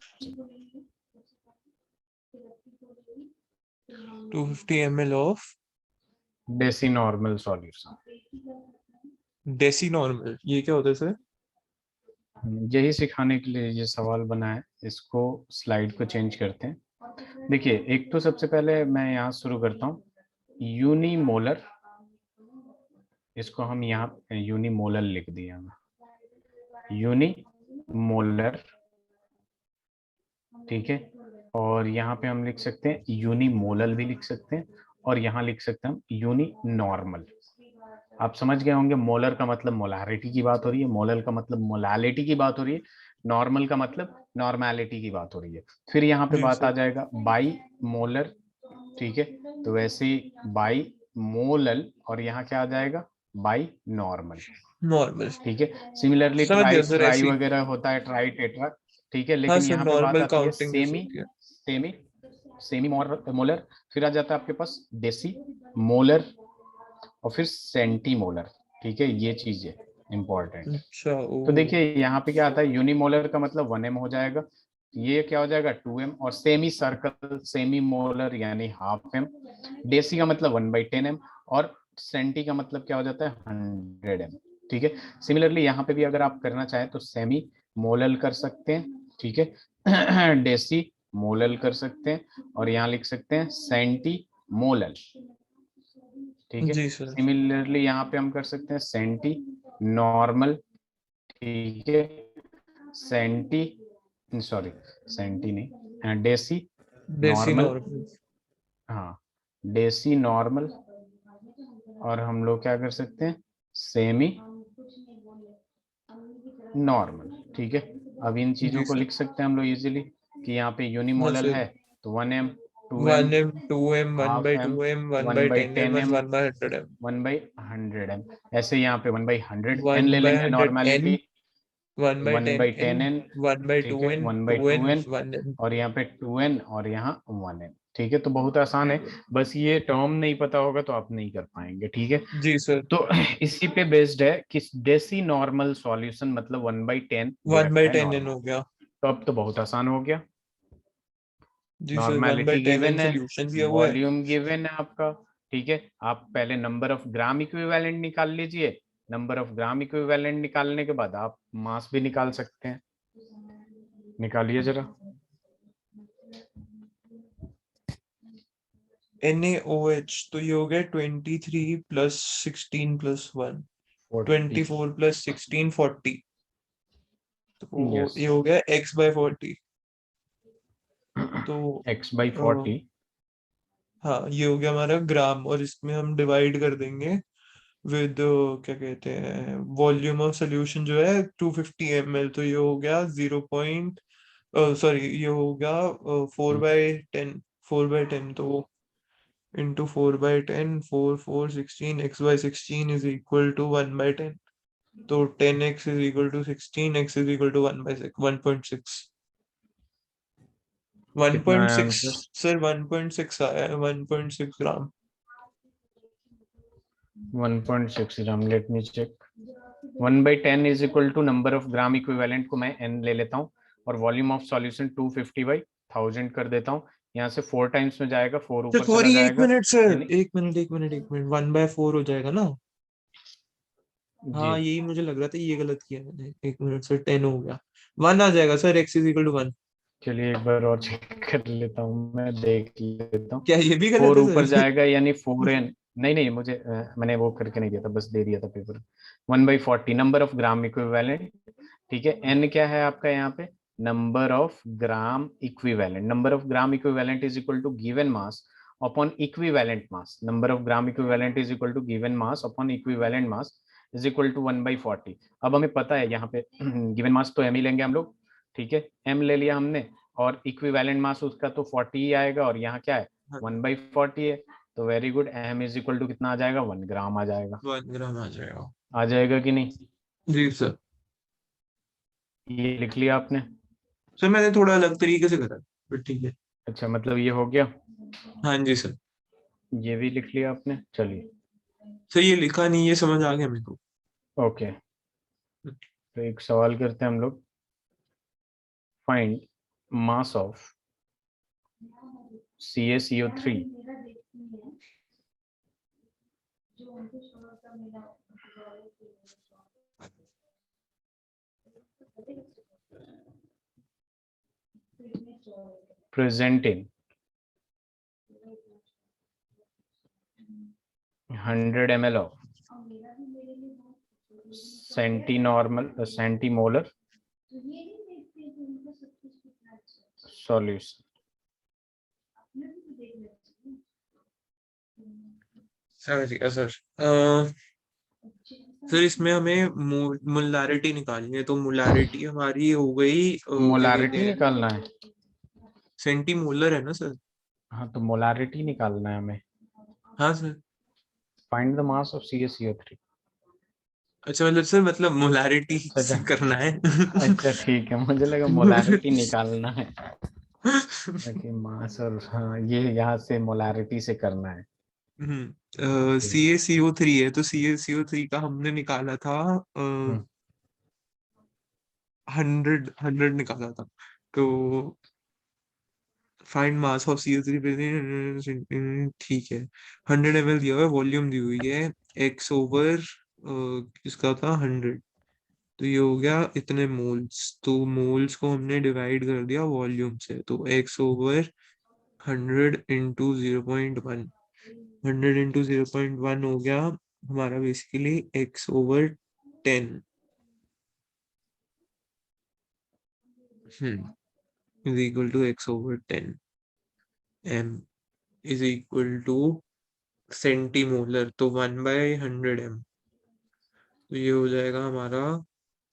Speaker 1: 250 ml of
Speaker 2: desi normal solution।
Speaker 1: Deci normal, ये क्या होता है सर?
Speaker 2: यही सिखाने के लिए ये सवाल बना है, इसको स्लाइड को चेंज करते हैं। देखिए एक तो सबसे पहले मैं यहाँ शुरू करता हूँ, यूनिमोलर, इसको हम यहाँ यूनिमोलर लिख दिया, यूनिमोलर, ठीक है। और यहाँ पे हम लिख सकते हैं यूनिमोलल भी लिख सकते हैं, और यहाँ लिख सकते हैं हम यूनि नॉर्मल। आप समझ गए होंगे, मोलर का मतलब मोलारिटी की बात हो रही है, मोलल का मतलब मोलालिटी की बात हो रही है, नॉर्मल का मतलब नॉर्मेलिटी की बात हो रही है। फिर यहाँ पे
Speaker 1: जी
Speaker 2: बात आ
Speaker 1: सर।
Speaker 2: जाएगा बाई मोलर, ठीक है। तो वैसे ही बाई मोलल, और यहाँ क्या आ जाएगा, बाई नॉर्मल,
Speaker 1: नॉर्मल।
Speaker 2: ठीक है। सिमिलरली
Speaker 1: समझ
Speaker 2: ट्राई
Speaker 1: गया सर,
Speaker 2: ट्राई
Speaker 1: ऐसे ही।
Speaker 2: वगैरह होता है, ट्राई टेट्रा, ठीक है,
Speaker 1: हाँ
Speaker 2: लेकिन
Speaker 1: सर,
Speaker 2: यहाँ पे बात
Speaker 1: नॉर्मल
Speaker 2: आती है
Speaker 1: काउंटिंग
Speaker 2: सेमी
Speaker 1: होती है।
Speaker 2: सेमी सेमी मोलर, फिर आ जाता है आपके पास डेसी मोलर, और फिर सेंटी मोलर। ठीक है, ये चीज है इंपॉर्टेंट।
Speaker 1: अच्छा, ओ।
Speaker 2: तो देखिए यहाँ पे क्या आता है, यूनिमोलर का मतलब 1m हो जाएगा, ये क्या हो जाएगा 2m, और सेमी सर्कल सेमी मोलर यानी हाफ एम, डेसी का मतलब 1/10m, और सेंटी का मतलब क्या हो जाता है 100m। ठीक है, सिमिलरली यहाँ पे भी अगर आप करना चाहें तो सेमी मोलल कर सकते हैं, ठीक है, डेसी मोलल कर सकते हैं, और यहाँ लिख सकते हैं सेंटी मोलल। ठीक है,
Speaker 1: जी सर।
Speaker 2: सिमिलरली यहाँ पे हम कर सकते हैं सेंटी नॉर्मल, ठीक है, सेंटी सॉरी सेंटी नहीं, डेसी
Speaker 1: देसी
Speaker 2: नॉर्मल,
Speaker 1: नॉर्मल।
Speaker 2: हाँ डेसी नॉर्मल, और हम लोग क्या कर सकते हैं सेमी नॉर्मल। ठीक है, अब इन चीजों
Speaker 1: जी
Speaker 2: को
Speaker 1: सर।
Speaker 2: लिख सकते हैं हम लोग इजीली कि यहाँ पे
Speaker 1: हाँ
Speaker 2: यूनिमोलल
Speaker 1: सर।
Speaker 2: है तो 1m 2m
Speaker 1: 1m 2m one
Speaker 2: half
Speaker 1: by
Speaker 2: M
Speaker 1: two M one
Speaker 2: one
Speaker 1: by
Speaker 2: by
Speaker 1: ten M
Speaker 2: ten
Speaker 1: and
Speaker 2: M
Speaker 1: 1/100 m।
Speaker 2: 1/100m, ऐसे यहाँ पे 1/100
Speaker 1: वन
Speaker 2: एन ले
Speaker 1: बाई
Speaker 2: लेंगे
Speaker 1: hundred
Speaker 2: normality,
Speaker 1: N, one by
Speaker 2: one
Speaker 1: ten
Speaker 2: by
Speaker 1: N,
Speaker 2: ten N
Speaker 1: one by
Speaker 2: ठीक
Speaker 1: two
Speaker 2: है,
Speaker 1: N
Speaker 2: one by
Speaker 1: two
Speaker 2: two
Speaker 1: N
Speaker 2: N,
Speaker 1: one N.
Speaker 2: और यहाँ पे 2n, और यहाँ 1n। ठीक है, तो बहुत आसान है, बस ये टर्म नहीं पता होगा तो आप नहीं कर पाएंगे। ठीक है,
Speaker 1: जी सर।
Speaker 2: तो इसी पे बेस्ड है कि डेसी नॉर्मल सॉल्यूशन मतलब 1/10 दे
Speaker 1: वन
Speaker 2: रखा
Speaker 1: बाई
Speaker 2: है
Speaker 1: टेन एन
Speaker 2: नॉर्मल।
Speaker 1: हो गया।
Speaker 2: तो अब तो बहुत आसान हो गया,
Speaker 1: जी sir, one by
Speaker 2: normality
Speaker 1: ten N
Speaker 2: given है,
Speaker 1: सोल्यूशन दिया हुआ है।
Speaker 2: वॉल्यूम गिवन है आपका। ठीक है, आप पहले नंबर ऑफ ग्राम इक्विवेलेंट निकाल लीजिए, नंबर ऑफ ग्राम इक्विवेलेंट निकालने के बाद आप मास भी निकाल सकते हैं, निकालिए जरा।
Speaker 1: NaOH तो ये हो गया 23 प्लस 16 प्लस 1,
Speaker 2: 40,
Speaker 1: 24 प्लस 16 40। तो
Speaker 2: यस,
Speaker 1: ये हो गया x/40। तो अ,
Speaker 2: x/40।
Speaker 1: हाँ, ये हो गया हमारा ग्राम, और इसमें हम डिवाइड कर देंगे विद क्या कहते हैं, वॉल्यूम ऑफ सोल्यूशन जो है 250 ml, तो ये हो गया 0 सॉरी, ये हो गया 4/10, 4/10, तो into 4/10, 4 4 16, x/16 is equal to 1/10, तो 10x is equal to 16, x is equal to 1/6, 1.6,
Speaker 2: कितना है
Speaker 1: 1.6।
Speaker 2: आंसर?
Speaker 1: सर 1.6 आया है, 1.6 gram.
Speaker 2: 1.6 gram, let me check. 1/10 is equal to number of gram equivalent को मैं n ले लेता हूँ, और वॉल्यूम ऑफ सॉल्यूशन 250/1000 कर देता हूँ। यहाँ से 4 टाइम्स में जाएगा, 4
Speaker 1: सर
Speaker 2: ऊपर चला
Speaker 1: सॉरी, एक
Speaker 2: जाएगा,
Speaker 1: मिनट सर,
Speaker 2: यानी
Speaker 1: एक मिनट, एक मिनट, एक मिनट, 1/4 हो जाएगा ना।
Speaker 2: जी।
Speaker 1: हाँ, यही मुझे लग रहा था, ये गलत किया मैंने, एक मिनट सर, 10 हो गया, 1 आ जाएगा sir, x is equal to 1।
Speaker 2: चलिए एक बार और चेक कर लेता हूँ, मैं देख लेता हूँ।
Speaker 1: क्या ये भी गलत
Speaker 2: 4
Speaker 1: है
Speaker 2: ऊपर
Speaker 1: सर?
Speaker 2: जाएगा यानी 4n, नहीं नहीं मुझे मैंने वो करके नहीं दिया था, बस दे दिया था paper. 1/40 number of gram equivalent. ठीक है, n क्या है आपका यहाँ पे, number of gram equivalent, number of gram equivalent is equal to given mass upon equivalent mass, number of gram equivalent is equal to given mass upon equivalent mass is equal to 1/40। अब हमें पता है यहाँ पे given mass तो m ही लेंगे हम लोग। ठीक है, m ले लिया हमने, और इक्विवेलेंट मास उसका तो 40 ही आएगा, और यहाँ क्या है 1/40 है, तो very good, m is equal to कितना आ जाएगा 1 ग्राम आ जाएगा।
Speaker 1: 1 ग्राम आ जाएगा।
Speaker 2: आ जाएगा कि नहीं,
Speaker 1: जी सर।
Speaker 2: ये लिख लिया आपने?
Speaker 1: सर मैंने थोड़ा अलग तरीके से करा, बट ठीक है।
Speaker 2: अच्छा, मतलब ये हो गया,
Speaker 1: हाँ जी सर।
Speaker 2: ये भी लिख लिया आपने, चलिए।
Speaker 1: सर ये लिखा नहीं, ये समझ आ गया मेरे को।
Speaker 2: ओके, तो एक सवाल करते हैं हम लोग, find mass of CaCO3 present in 100 ml of centimolar solution।
Speaker 1: समझ गया सर। सर इसमें हमें मोलारिटी निकालनी है, तो मोलारिटी हमारी हो गई क्या कहते
Speaker 2: मोलारिटी
Speaker 1: हैं,
Speaker 2: निकालना है?
Speaker 1: सेंटीमोलर है ना सर?
Speaker 2: हाँ, तो मोलारिटी निकालना है हमें।
Speaker 1: हाँ sir.
Speaker 2: Find the mass of CaCO3।
Speaker 1: अच्छा मतलब सर, मतलब मोलारिटी
Speaker 2: अच्छा
Speaker 1: करना है।
Speaker 2: अच्छा ठीक है, मुझे लगा मोलारिटी निकालना है कि मास और हाँ, ये यहाँ से मोलारिटी से करना है।
Speaker 1: सी ए सी ओ थ्री है, तो सी ए सी ओ थ्री का हमने निकाला था
Speaker 2: हम्म,
Speaker 1: 100 निकाला था। तो find mass of C O three, ठीक है। 100 ml दिया हुआ है, वॉल्यूम दी हुई है एक्स ओवर किसका था 100। तो ये हो गया इतने मोल्स, तो मोल्स को हमने डिवाइड कर दिया वॉल्यूम से, तो एक्स ओवर 100 × 0.1। 100 × 0.1 हो गया हमारा basically x/10 is equal to x/10। m is equal to centimolar, तो 1/100 m। तो ये हो जाएगा हमारा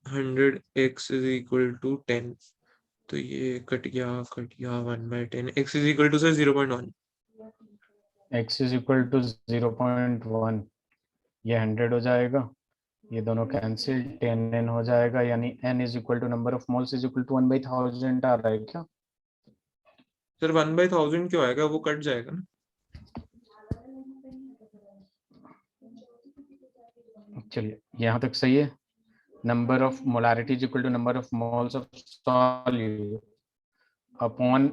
Speaker 1: 100x इज इक्वल टू 10। तो ये कट गया 1/10, x is equal to sir 0.1।
Speaker 2: x is equal to 0.1, ये 100 हो जाएगा, ये दोनों कैंसिल, 10n हो जाएगा, यानी n is equal to number of moles is equal to 1/1000 आ रहा है क्या?
Speaker 1: सर 1/1000 क्यों आएगा, वो कट जाएगा ना।
Speaker 2: चलिए यहाँ तक सही है। Number of molarity is equal to number of moles of solute upon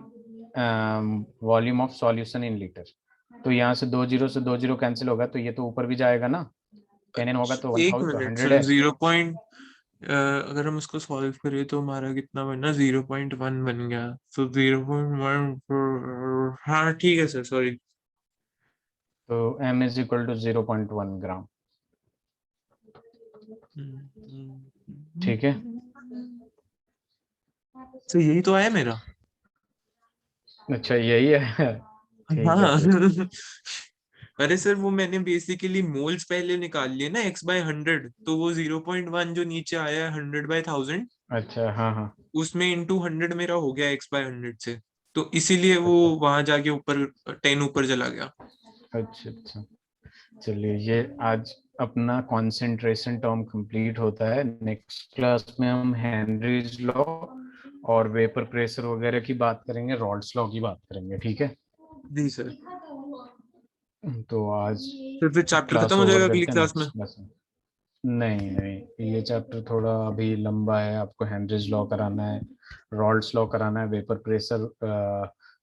Speaker 2: volume of solution in litre. तो यहाँ से 2 0 कैंसिल होगा, तो ये तो ऊपर भी जाएगा ना, 10n होगा तो
Speaker 1: एक
Speaker 2: 1000
Speaker 1: मिनट
Speaker 2: 100
Speaker 1: सर,
Speaker 2: है।
Speaker 1: 0. अगर हम उसको सॉल्व करें तो हमारा कितना बना, 0.1 बन गया। तो 0.1, हाँ ठीक है सर, सॉरी।
Speaker 2: तो m इज इक्वल टू 0.1 ग्राम। ठीक है,
Speaker 1: तो यही तो आया मेरा।
Speaker 2: अच्छा यही है ठीक है
Speaker 1: हाँ।
Speaker 2: फिर।
Speaker 1: अरे सर, वो मैंने बेसिकली मोल्स पहले निकाल लिए ना x/100, तो वो 0.1 जो नीचे आया है 100/1000,
Speaker 2: अच्छा हाँ हाँ।
Speaker 1: उसमें इंटू 100 मेरा हो गया x/100 से। तो इसीलिए वो
Speaker 2: अच्छा
Speaker 1: वहां जाके ऊपर 10 ऊपर चला गया।
Speaker 2: अच्छा अच्छा, चलिए ये आज अपना कंसंट्रेशन टर्म कंप्लीट होता है। नेक्स्ट क्लास में हम हेनरीज लॉ और वेपर प्रेशर वगैरह की बात करेंगे, रॉल्स लॉ की बात करेंगे, ठीक है।
Speaker 1: जी सर।
Speaker 2: तो आज
Speaker 1: तो फिर चैप्टर खत्म
Speaker 2: क्लास
Speaker 1: हो
Speaker 2: ओवर
Speaker 1: जाएगा अगली
Speaker 2: करते हैं,
Speaker 1: क्लास में।
Speaker 2: नेक्स्ट क्लास में। नहीं नहीं, ये चैप्टर थोड़ा अभी लंबा है, आपको हेनरीज लॉ कराना है, रॉल्स लॉ कराना है, vapour pressure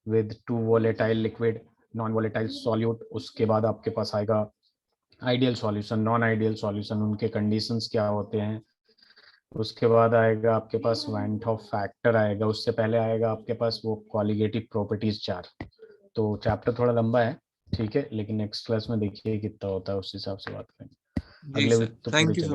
Speaker 2: with two volatile liquid non volatile solute, उसके बाद आपके पास आएगा ideal solution, non ideal solution, उनके कंडीशंस क्या होते हैं, उसके बाद आएगा आपके पास वाइट ऑफ फैक्टर आएगा, उससे पहले आएगा आपके पास वो कॉलिगेटिव प्रॉपर्टीज 4। तो चैप्टर थोड़ा लंबा है, ठीक है, लेकिन नेक्स्ट क्लास में देखिए कितना होता है, उस हिसाब से बात करेंगे।
Speaker 1: जी
Speaker 2: अगले
Speaker 1: सर,
Speaker 2: वीक तो पूरी
Speaker 1: थैंक यू
Speaker 2: चलेगी।
Speaker 1: सो